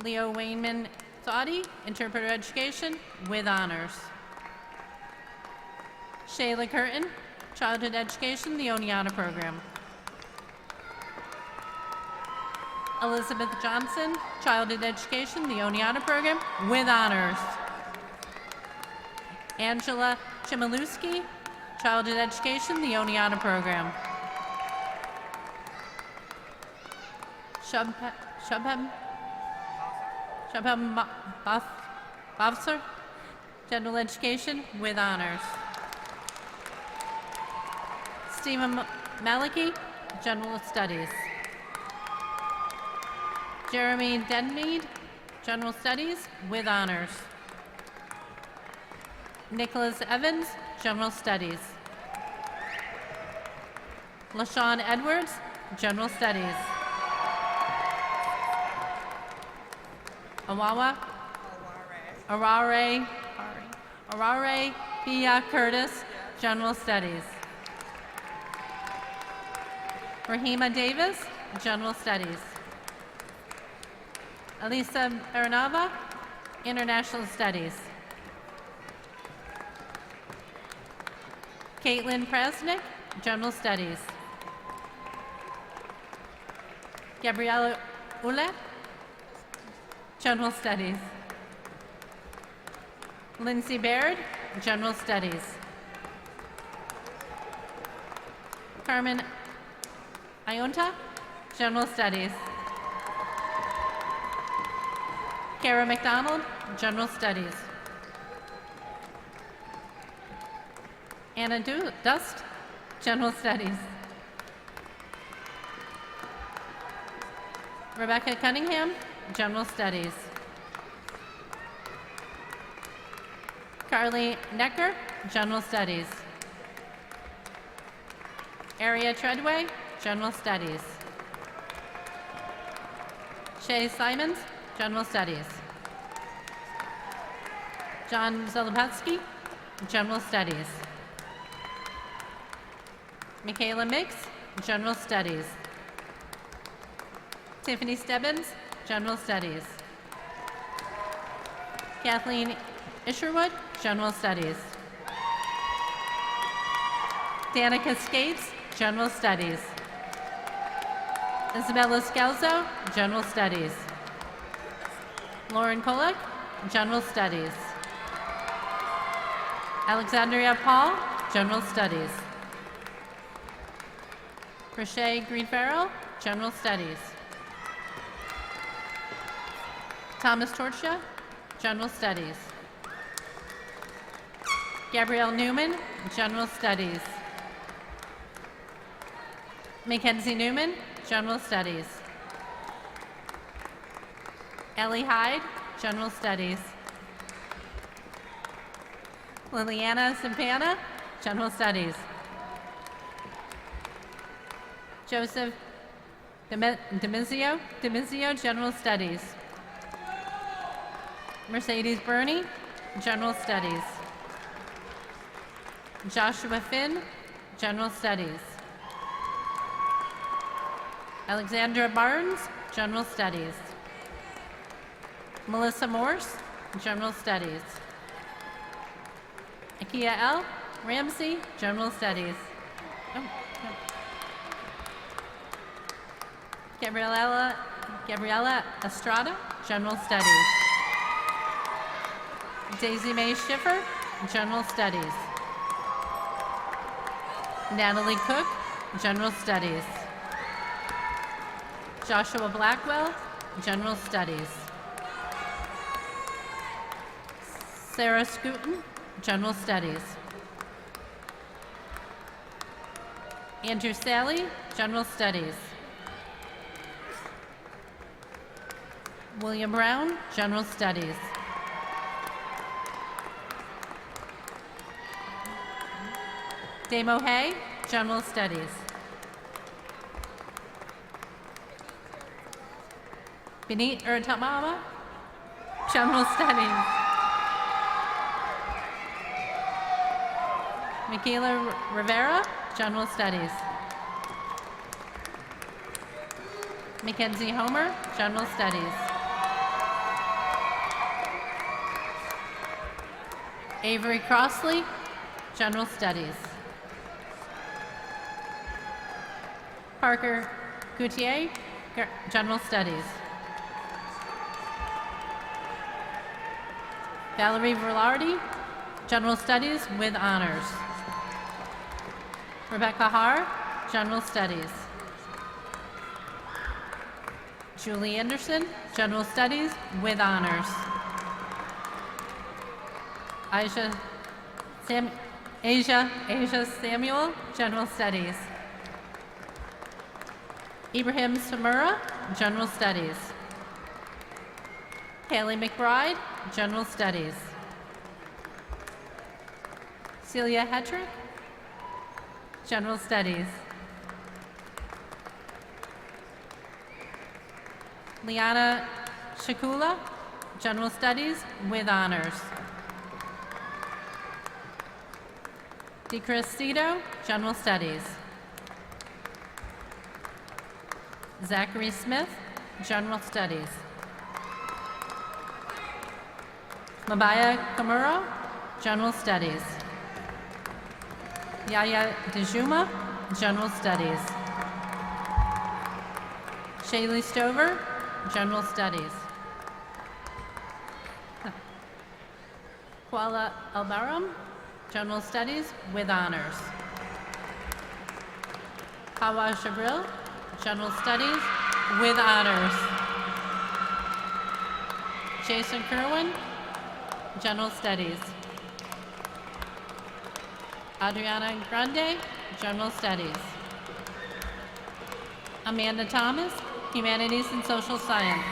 Leo Wayman Saudi, Interpreter Education with honors. Shayla Curtin, Childhood Education, the Oneana Program. Elizabeth Johnson, Childhood Education, the Oneana Program with honors. Angela Chmielewski, Childhood Education, the Oneana Program. Shubham Bhavsar, General Education with honors. Stephen Maliki, General Studies. Jeremy Denmead, General Studies with honors. Nicholas Evans, General Studies. LaShawn Edwards, General Studies. Arare Pia Curtis, General Studies. Rahima Davis, General Studies. Elisa Baranava, International Studies. Caitlin Presnick, General Studies. Gabriella Ouellette, General Studies. Lindsay Baird, General Studies. Carmen Ionta, General Studies. Kara McDonald, General Studies. Anna Dust, General Studies. Rebecca Cunningham, General Studies. Carly Necker, General Studies. Aria Treadway, General Studies. Shay Simons, General Studies. John Zolopatsky, General Studies. Michaela Mix, General Studies. Tiffany Stebbins, General Studies. Kathleen Isherwood, General Studies. Danica Skates, General Studies. Isabella Scalzo, General Studies. Lauren Kolek, General Studies. Alexandria Paul, General Studies. Crochet Greenfarrell, General Studies. Thomas Torchia, General Studies. Gabrielle Newman, General Studies. Mackenzie Newman, General Studies. Ellie Hyde, General Studies. Liliana Simpana, General Studies. Joseph Demizio, General Studies. Mercedes Burney, General Studies. Joshua Finn, General Studies. Alexandra Barnes, General Studies. Melissa Morse, General Studies. Akia L. Ramsey, General Studies. Oh, no. Gabriella Estrada, General Studies. Daisy Mae Schiffer, General Studies. Natalie Cook, General Studies. Joshua Blackwell, General Studies. Sarah Scooten, General Studies. Andrew Sally, General Studies. William Brown, General Studies. Damo Hay, General Studies. Benit Urtamama, General Studies. Michaela Rivera, General Studies. Mackenzie Homer, General Studies. Avery Crossley, General Studies. Parker Coutier, General Studies. Valerie Velarde, General Studies with honors. Rebecca Haar, General Studies. Julie Anderson, General Studies with honors. Asia Samuel, General Studies. Ibrahim Samura, General Studies. Haley McBride, General Studies. Celia Hetrick, General Studies. Liana Shakula, General Studies with honors. DeCristito, General Studies. Zachary Smith, General Studies. Mabaya Kamuro, General Studies. Yaya Dejuma, General Studies. Shaylee Stover, General Studies. Kuala Albaram, General Studies with honors. Hawa Shabril, General Studies with honors. Jason Kerwin, General Studies. Adriana Grande, General Studies. Amanda Thomas, Humanities and Social Science.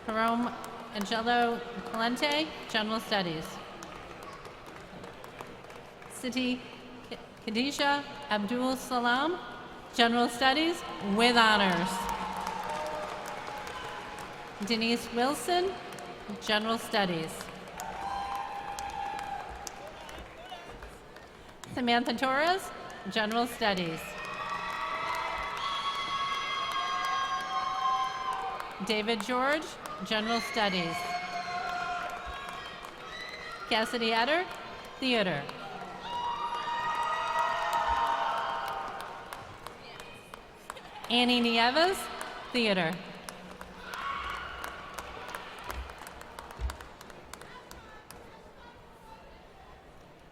Jerome Angelo Calente, General Studies. Siti Khadija Abdul Salam, General Studies with honors. Denise Wilson, General Studies. Samantha Torres, General Studies. David George, General Studies. Cassidy Etter, Theater. Annie Nieves, Theater.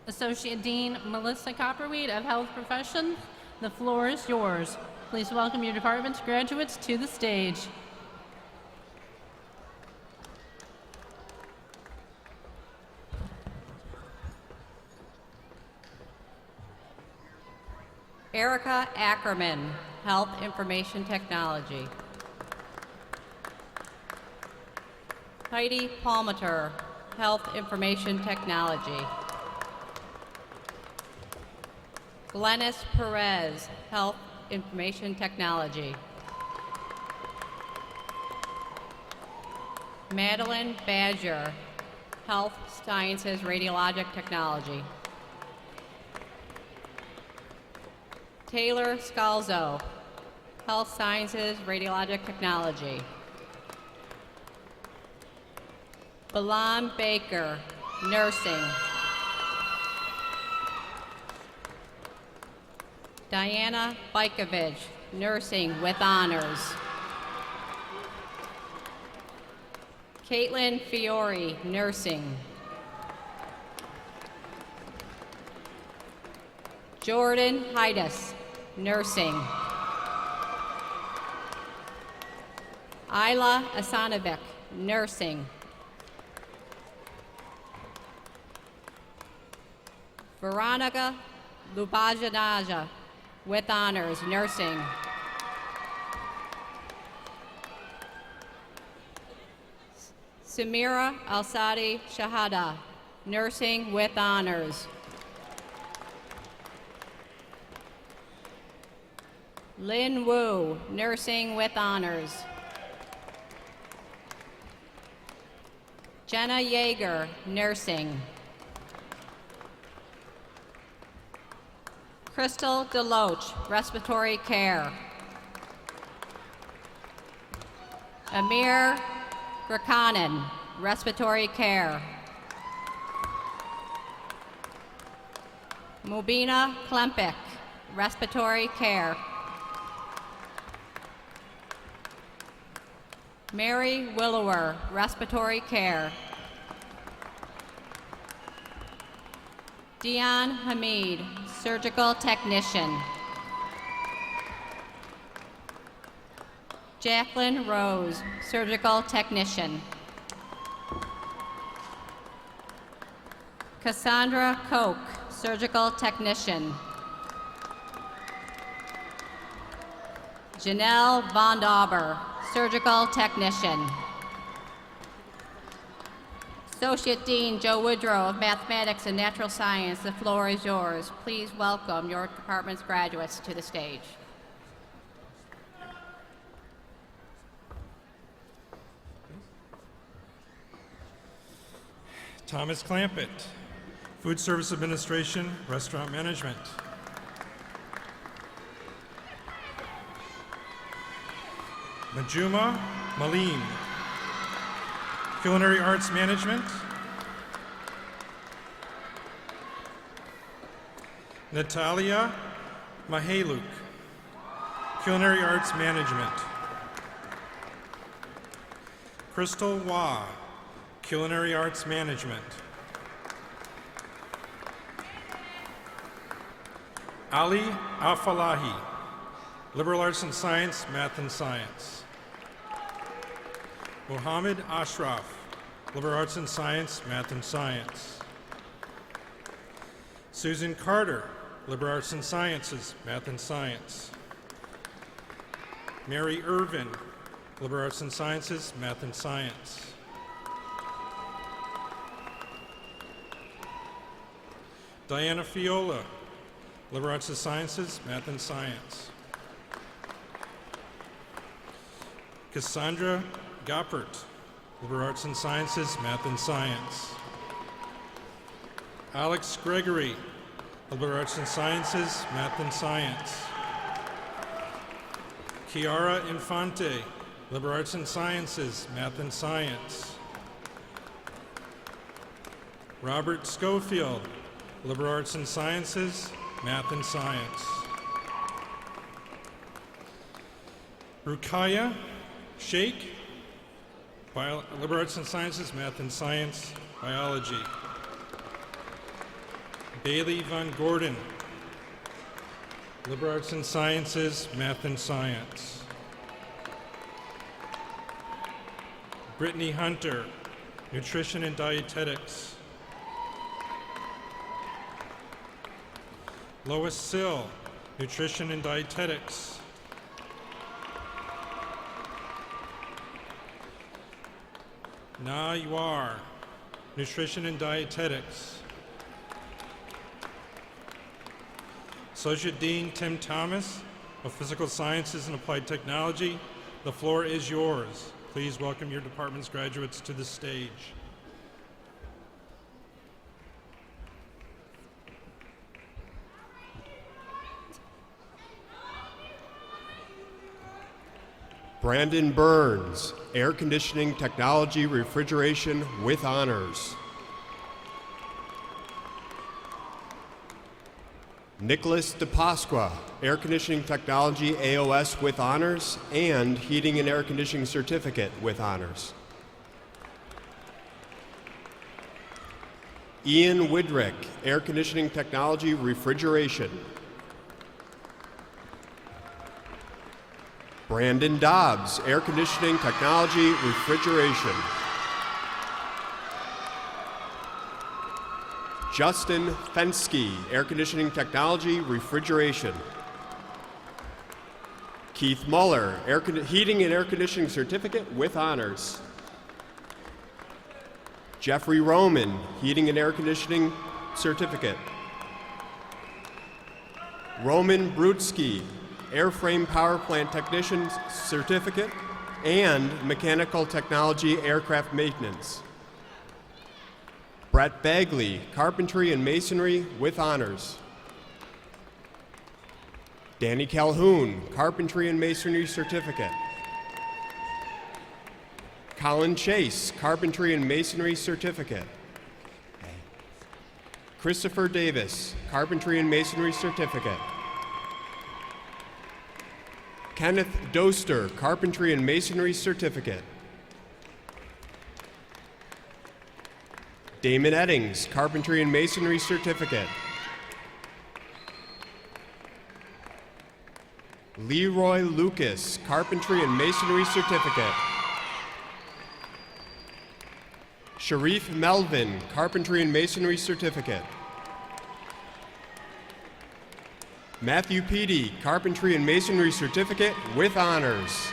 Associate Dean Melissa Copperweed of Health Professions, the floor is yours. Please welcome your department's graduates to the stage. Erica Ackerman, Health Information Technology. Heidi Palmater, Health Information Technology. Glennis Perez, Health Information Technology. Madeline Badger, Health Sciences Radiologic Technology. Taylor Scalzo, Health Sciences Radiologic Technology. Balan Baker, Nursing. Diana Bajkovic, Nursing with honors. Caitlin Fiore, Nursing. Jordan Heides, nursing. Ayla Asanovic, nursing. Veronica Lubajanaja, with honors, nursing. Samira Alsadi Shahada, nursing with honors. Lin Wu, nursing with honors. Jenna Yeager, nursing. Crystal Deloach, respiratory care. Amir Grakanen, respiratory care. Mubina Klempik, respiratory care. Mary Willower, respiratory care. Dion Hamid, surgical technician. Jacqueline Rose, surgical technician. Cassandra Koch, surgical technician. Janelle Von Dauber, surgical technician. Associate Dean Joe Woodrow of Mathematics and Natural Science, the floor is yours. Please welcome your department's graduates to the stage. Thomas Clampett, Food Service Administration, Restaurant Management. Majuma Maleen, Culinary Arts Management. Natalia Mahaluk, Culinary Arts Management. Crystal Wah, Culinary Arts Management. Ali Afalahi, Liberal Arts and Science, Math and Science. Mohammed Ashraf, Liberal Arts and Science, Math and Science. Susan Carter, Liberal Arts and Sciences, Math and Science. Mary Irvin, Liberal Arts and Sciences, Math and Science. Diana Fiola, Liberal Arts and Sciences, Math and Science. Cassandra Goppert, Liberal Arts and Sciences, Math and Science. Alex Gregory, Liberal Arts and Sciences, Math and Science. Chiara Infante, Liberal Arts and Sciences, Math and Science. Robert Schofield, Liberal Arts and Sciences, Math and Science. Rukaya Sheikh, Liberal Arts and Sciences, Math and Science, Biology. Bailey Von Gordon, Liberal Arts and Sciences, Math and Science. Brittany Hunter, Nutrition and Dietetics. Lois Sill, Nutrition and Dietetics. Na Yuar, Nutrition and Dietetics. Associate Dean Tim Thomas of Physical Sciences and Applied Technology, the floor is yours. Please welcome your department's graduates to the stage. Brandon Burns, Air Conditioning Technology Refrigeration with honors. Nicholas DePasqua, Air Conditioning Technology AOS with honors and Heating and Air Conditioning Certificate with honors. Ian Widrick, Air Conditioning Technology Refrigeration. Brandon Dobbs, Air Conditioning Technology, Refrigeration. Justin Fensky, Air Conditioning Technology, Refrigeration. Keith Muller, Heating and Air Conditioning Certificate with Honors. Jeffrey Roman, Heating and Air Conditioning Certificate. Roman Brudsky, Airframe Power Plant Technician Certificate and Mechanical Technology Aircraft Maintenance. Brett Bagley, Carpentry and Masonry with Honors. Danny Calhoun, Carpentry and Masonry Certificate. Colin Chase, Carpentry and Masonry Certificate. Christopher Davis, Carpentry and Masonry Certificate. Kenneth Doster, Carpentry and Masonry Certificate. Damon Eddings, Carpentry and Masonry Certificate. Leroy Lucas, Carpentry and Masonry Certificate. Sharif Melvin, Carpentry and Masonry Certificate. Matthew Peedy, Carpentry and Masonry Certificate with Honors.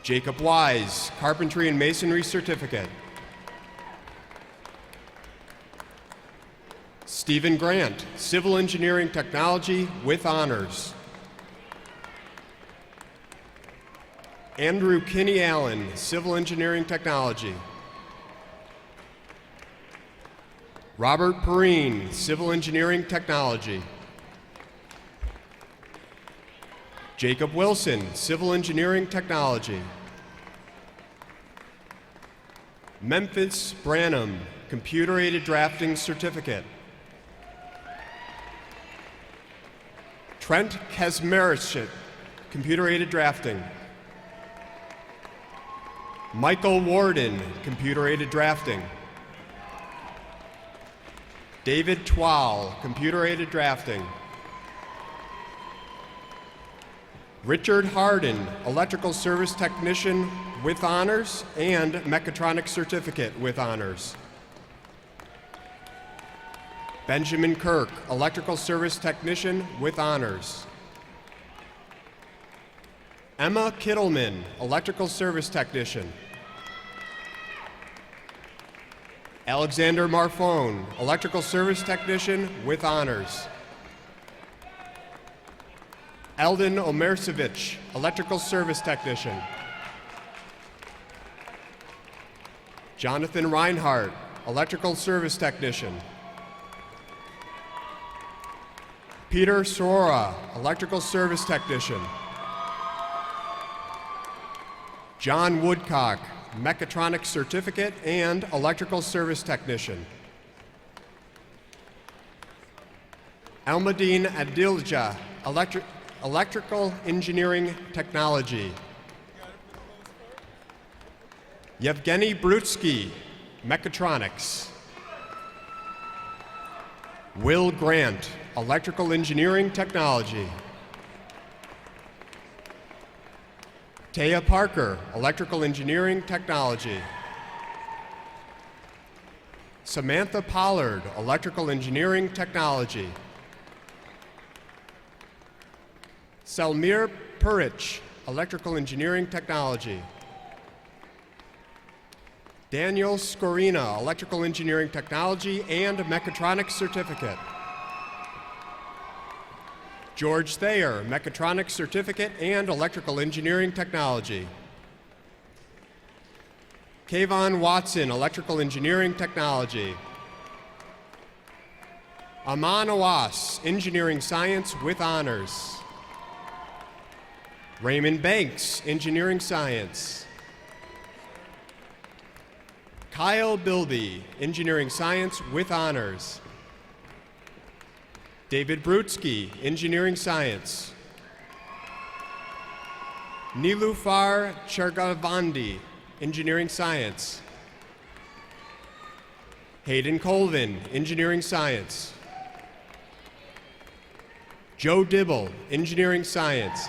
Jacob Wise, Carpentry and Masonry Certificate. Stephen Grant, Civil Engineering Technology with Honors. Andrew Kinney Allen, Civil Engineering Technology. Robert Perrine, Civil Engineering Technology. Jacob Wilson, Civil Engineering Technology. Memphis Branham, Computer-Aided Drafting Certificate. Trent Kesmerich, Computer-Aided Drafting. Michael Warden, Computer-Aided Drafting. David Twall, Computer-Aided Drafting. Richard Harden, Electrical Service Technician with Honors and Mechatronics Certificate with Honors. Benjamin Kirk, Electrical Service Technician with Honors. Emma Kittleman, Electrical Service Technician. Alexander Marfone, Electrical Service Technician with Honors. Eldon Omersevich, Electrical Service Technician. Jonathan Reinhardt, Electrical Service Technician. Peter Sorora, Electrical Service Technician. John Woodcock, Mechatronics Certificate and Electrical Service Technician. Almadine Adilja, Electrical Engineering Technology. Yevgeny Brutsky, Mechatronics. Will Grant, Electrical Engineering Technology. Taya Parker, Electrical Engineering Technology. Samantha Pollard, Electrical Engineering Technology. Selmir Purich, Electrical Engineering Technology. Daniel Scorina, Electrical Engineering Technology and Mechatronics Certificate. George Thayer, Mechatronics Certificate and Electrical Engineering Technology. Kayvon Watson, Electrical Engineering Technology. Aman Awas, Engineering Science with Honors. Raymond Banks, Engineering Science. Kyle Bilby, Engineering Science with Honors. David Brutsky, Engineering Science. Nilufar Chergavandi, Engineering Science. Hayden Colvin, Engineering Science. Joe Dibble, Engineering Science.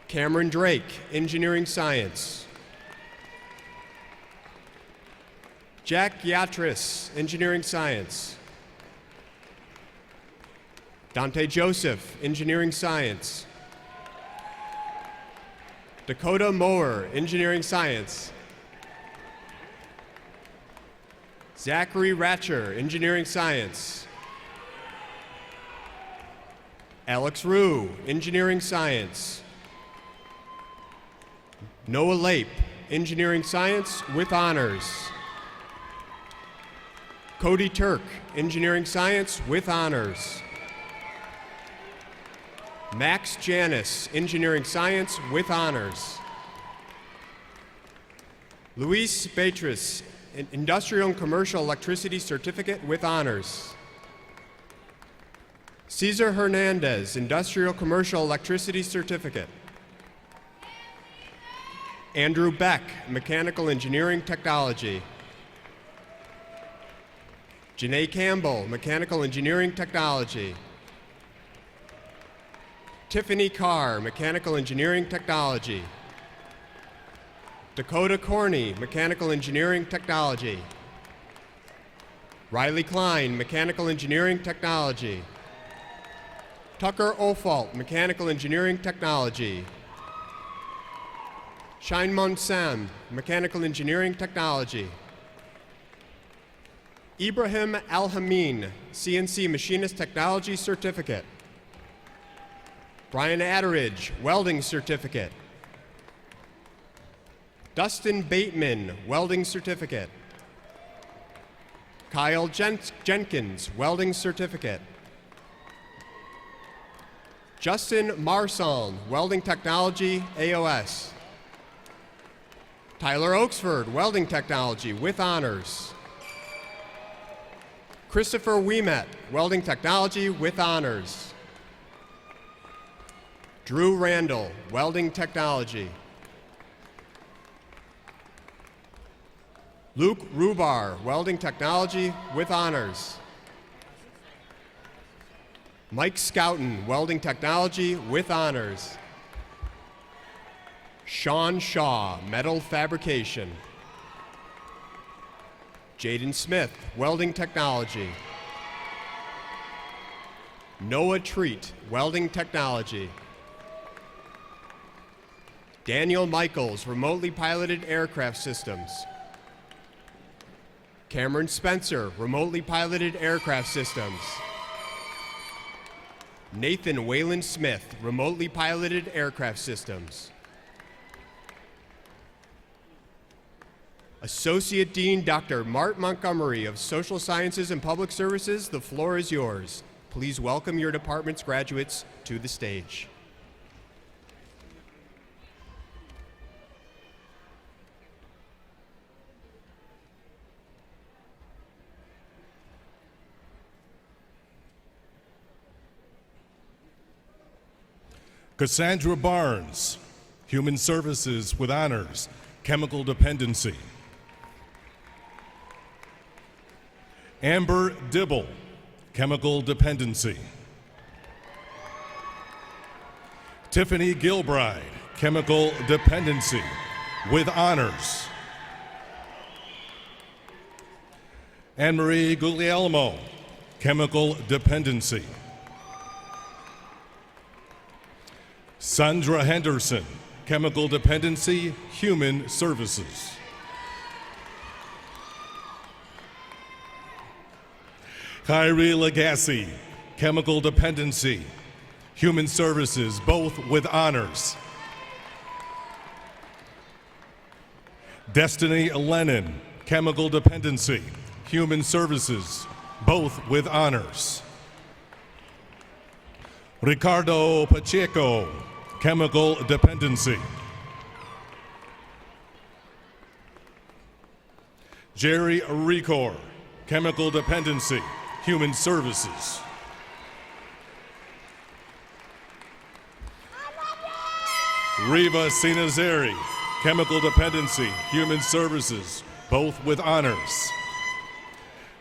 Cameron Drake, Engineering Science. Jack Yatris, Engineering Science. Dante Joseph, Engineering Science. Dakota Mower, Engineering Science. Zachary Ratcher, Engineering Science. Alex Rue, Engineering Science. Noah Lape, Engineering Science with honors. Cody Turk, Engineering Science with honors. Max Janis, Engineering Science with honors. Luis Beatriz, Industrial and Commercial Electricity Certificate with honors. Cesar Hernandez, Industrial Commercial Electricity Certificate. Andrew Beck, Mechanical Engineering Technology. Janae Campbell, Mechanical Engineering Technology. Tiffany Carr, Mechanical Engineering Technology. Dakota Corney, Mechanical Engineering Technology. Riley Klein, Mechanical Engineering Technology. Tucker Ofalt, Mechanical Engineering Technology. Shine Sam, Mechanical Engineering Technology. Ibrahim Al-Hamin, CNC Machinist Technology Certificate. Brian Atteridge, Welding Certificate. Dustin Bateman, Welding Certificate. Kyle Jenkins, Welding Certificate. Justin Marson, Welding Technology, AOS. Tyler Oaksford, Welding Technology with honors. Christopher Ouimet, Welding Technology with honors. Drew Randall, Welding Technology. Luke Rubar, Welding Technology with honors. Mike Scouten, Welding Technology with honors. Sean Shaw, Metal Fabrication. Jaden Smith, Welding Technology. Noah Treat, Welding Technology. Daniel Michaels, Remotely Piloted Aircraft Systems. Cameron Spencer, Remotely Piloted Aircraft Systems. Nathan Wayland Smith, Remotely Piloted Aircraft Systems. Associate Dean Dr. Mart Montgomery of Social Sciences and Public Services, the floor is yours. Please welcome your department's graduates to the stage. Cassandra Barnes, Human Services with honors, Chemical Dependency. Amber Dibble, Chemical Dependency. Tiffany Gilbride, Chemical Dependency with honors. Anne-Marie Guglielmo, Chemical Dependency. Sandra Henderson, Chemical Dependency, Human Services. Kyrie Legassi, Chemical Dependency, Human Services, both with honors. Destiny Lennon, Chemical Dependency, Human Services, both with honors. Ricardo Pacheco, Chemical Dependency. Jerry Recor, Chemical Dependency, Human Services. Riva Sinazeri, Chemical Dependency, Human Services, both with honors.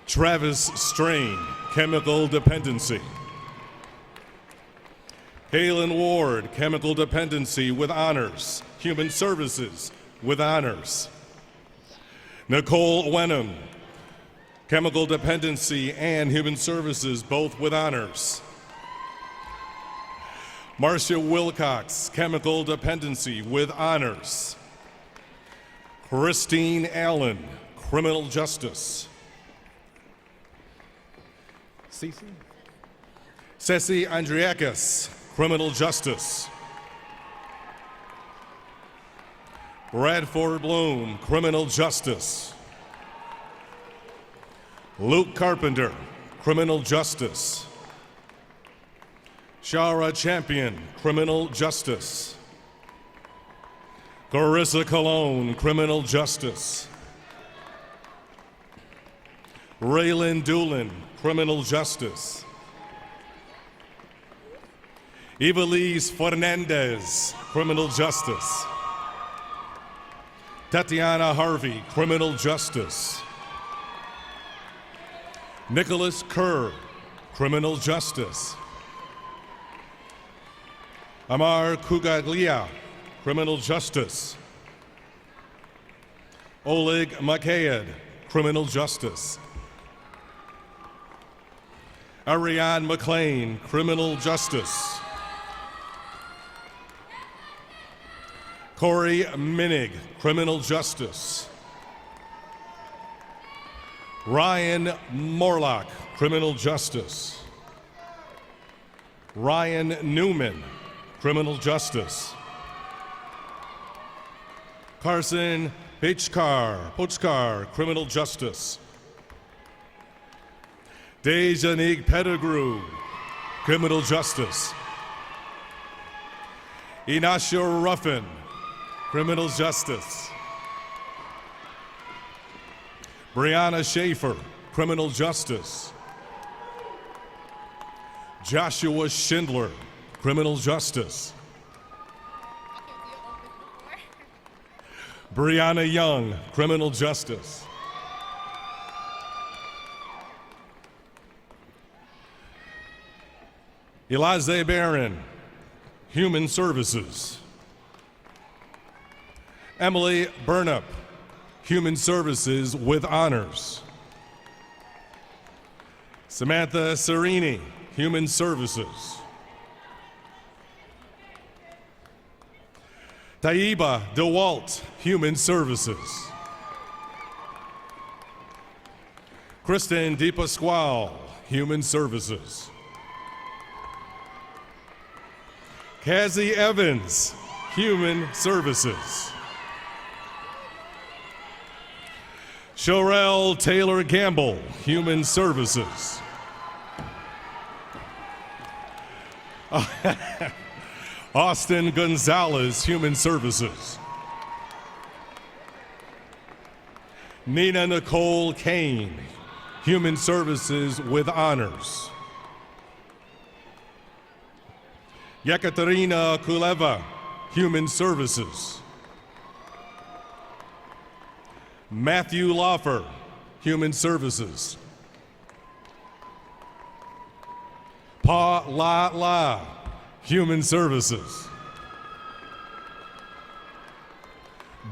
Travis Strain, Chemical Dependency, Kaylin Ward, Chemical Dependency with honors. Human Services with honors. Nicole Wenham, Chemical Dependency and Human Services, both with honors. Marcia Wilcox, Chemical Dependency with honors. Christine Allen, Criminal Justice. Ceci Andriakis, Criminal Justice. Bradford Bloom, Criminal Justice. Luke Carpenter, Criminal Justice. Shara Champion, Criminal Justice. Carissa Colon, Criminal Justice. Raylan Doolin, Criminal Justice. Evelise Fernandez, Criminal Justice. Tatiana Harvey, Criminal Justice. Nicholas Kerr, Criminal Justice. Amar Kugaglia, Criminal Justice. Oleg Makayed, Criminal Justice. Ariane McLean, Criminal Justice. Corey Minig, Criminal Justice. Ryan Morlock, Criminal Justice. Ryan Newman, Criminal Justice. Carson Pochkar, Criminal Justice. Dejanique Pettigrew, Criminal Justice. Inasha Ruffin, Criminal Justice. Brianna Schaefer, Criminal Justice. Joshua Schindler, Criminal Justice. Brianna Young, Criminal Justice. Eliza Barron, Human Services. Emily Burnup, Human Services with honors. Samantha Serini, Human Services. Taiba DeWalt, Human Services. Kristen DePasquale, Human Services. Cassie Evans, Human Services. Shorel Taylor Gamble, Human Services. Austin Gonzalez, Human Services. Nina Nicole Kane, Human Services with honors. Yekaterina Kuleva, Human Services. Matthew Loffer, Human Services. Pa La La, Human Services.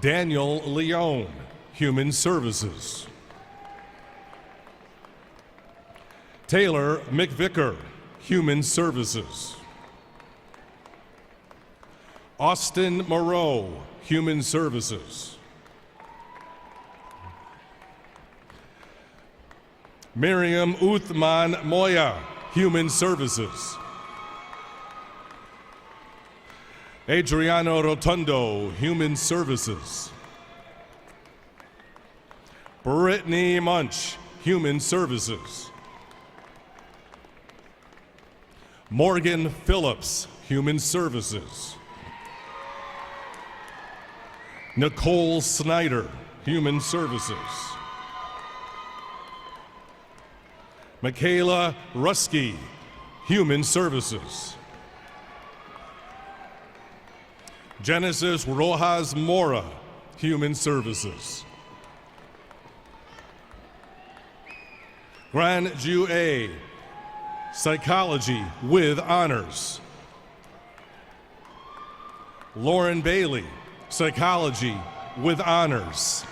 Daniel Leone, Human Services. Taylor McVicker, Human Services. Austin Moreau, Human Services. Miriam Uthman Moya, Human Services. Adriano Rotundo, Human Services. Brittany Munch, Human Services. Morgan Phillips, Human Services. Nicole Snyder, Human Services. Michaela Rusky, Human Services. Genesis Rojas Mora, Human Services. Gran Ju A, Psychology with honors. Lauren Bailey, psychology with honors.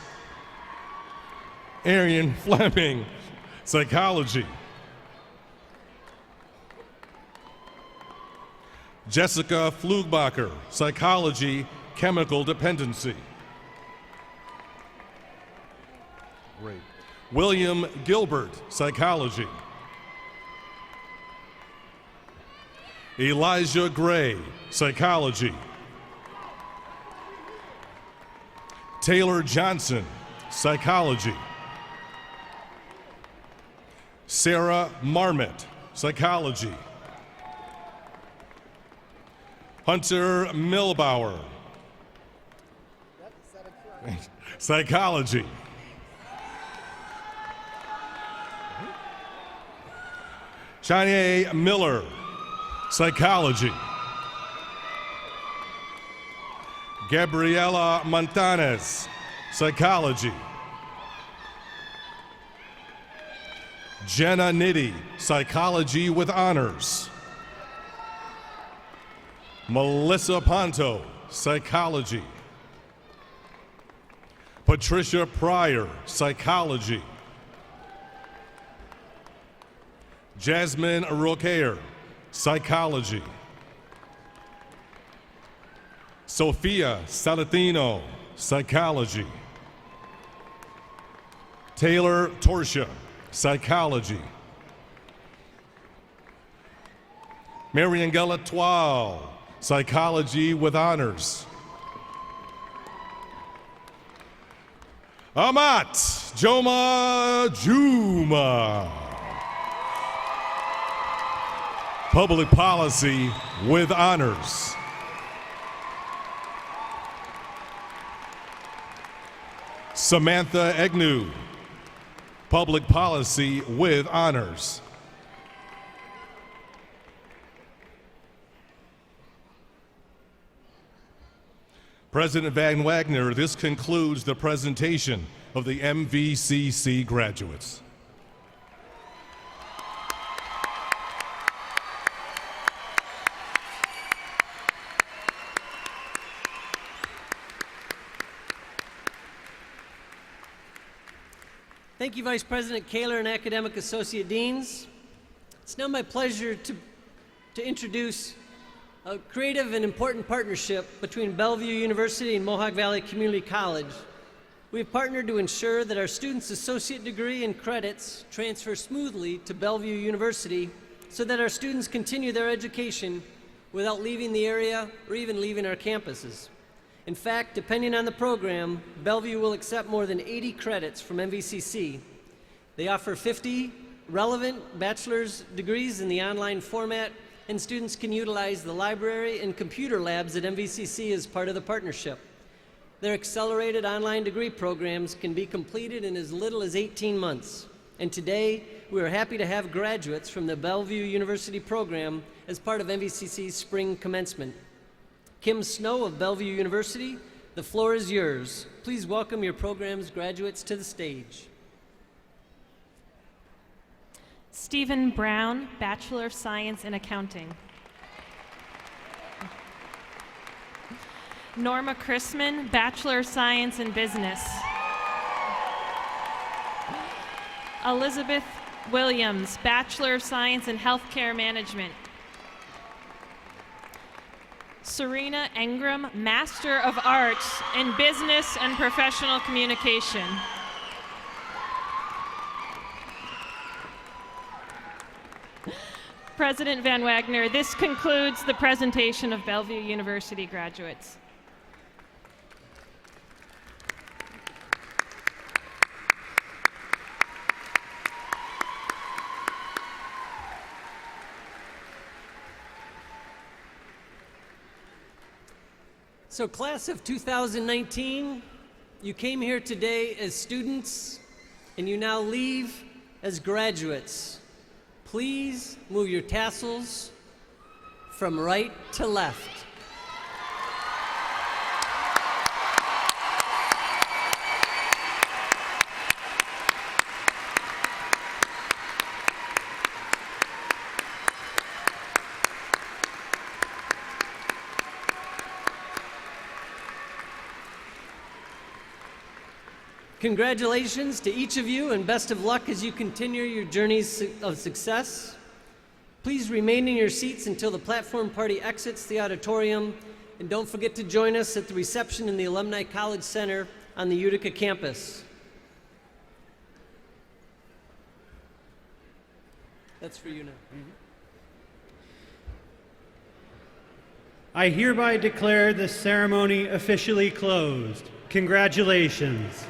Arian Fleming, psychology. Jessica Flugbacher, psychology, chemical dependency. Great. William Gilbert, psychology. Elijah Gray, psychology. Taylor Johnson, psychology. Sarah Marmot, psychology. Hunter Milbauer, psychology. Shanae Miller, psychology. Gabriela Montanez, psychology. Jenna Nitty, psychology with honors. Melissa Ponto, psychology. Patricia Pryor, psychology. Jasmine Roquer, psychology. Sophia Salatino, psychology. Taylor Torsha, psychology. Mariangela Twal, psychology with honors. Amat Joma Juma, public policy with honors. Samantha Agnew, public policy with honors. President Van Wagner, this concludes the presentation of the MVCC graduates. Thank you, Vice President Kaler and Academic Associate Deans. It's now my pleasure to introduce a creative and important partnership between Bellevue University and Mohawk Valley Community College. We have partnered to ensure that our students' associate degree and credits transfer smoothly to Bellevue University so that our students continue their education without leaving the area or even leaving our campuses. In fact, depending on the program, Bellevue will accept more than 80 credits from MVCC. They offer 50 relevant bachelor's degrees in the online format, and students can utilize the library and computer labs at MVCC as part of the partnership. Their accelerated online degree programs can be completed in as little as 18 months. And today, we are happy to have graduates from the Bellevue University program as part of MVCC's spring commencement. Kim Snow of Bellevue University, the floor is yours. Please welcome your program's graduates to the stage. Stephen Brown, Bachelor of Science in Accounting. Norma Chrisman, Bachelor of Science in Business. Elizabeth Williams, Bachelor of Science in Healthcare Management. Serena Engram, Master of Arts in Business and Professional Communication. President Van Wagner, this concludes the presentation of Bellevue University graduates. So class of 2019, you came here today as students and you now leave as graduates. Please move your tassels from right to left. Congratulations to each of you and best of luck as you continue your journeys of success. Please remain in your seats until the platform party exits the auditorium, and don't forget to join us at the reception in the Alumni College Center on the Utica campus. That's for you now. I hereby declare this ceremony officially closed. Congratulations.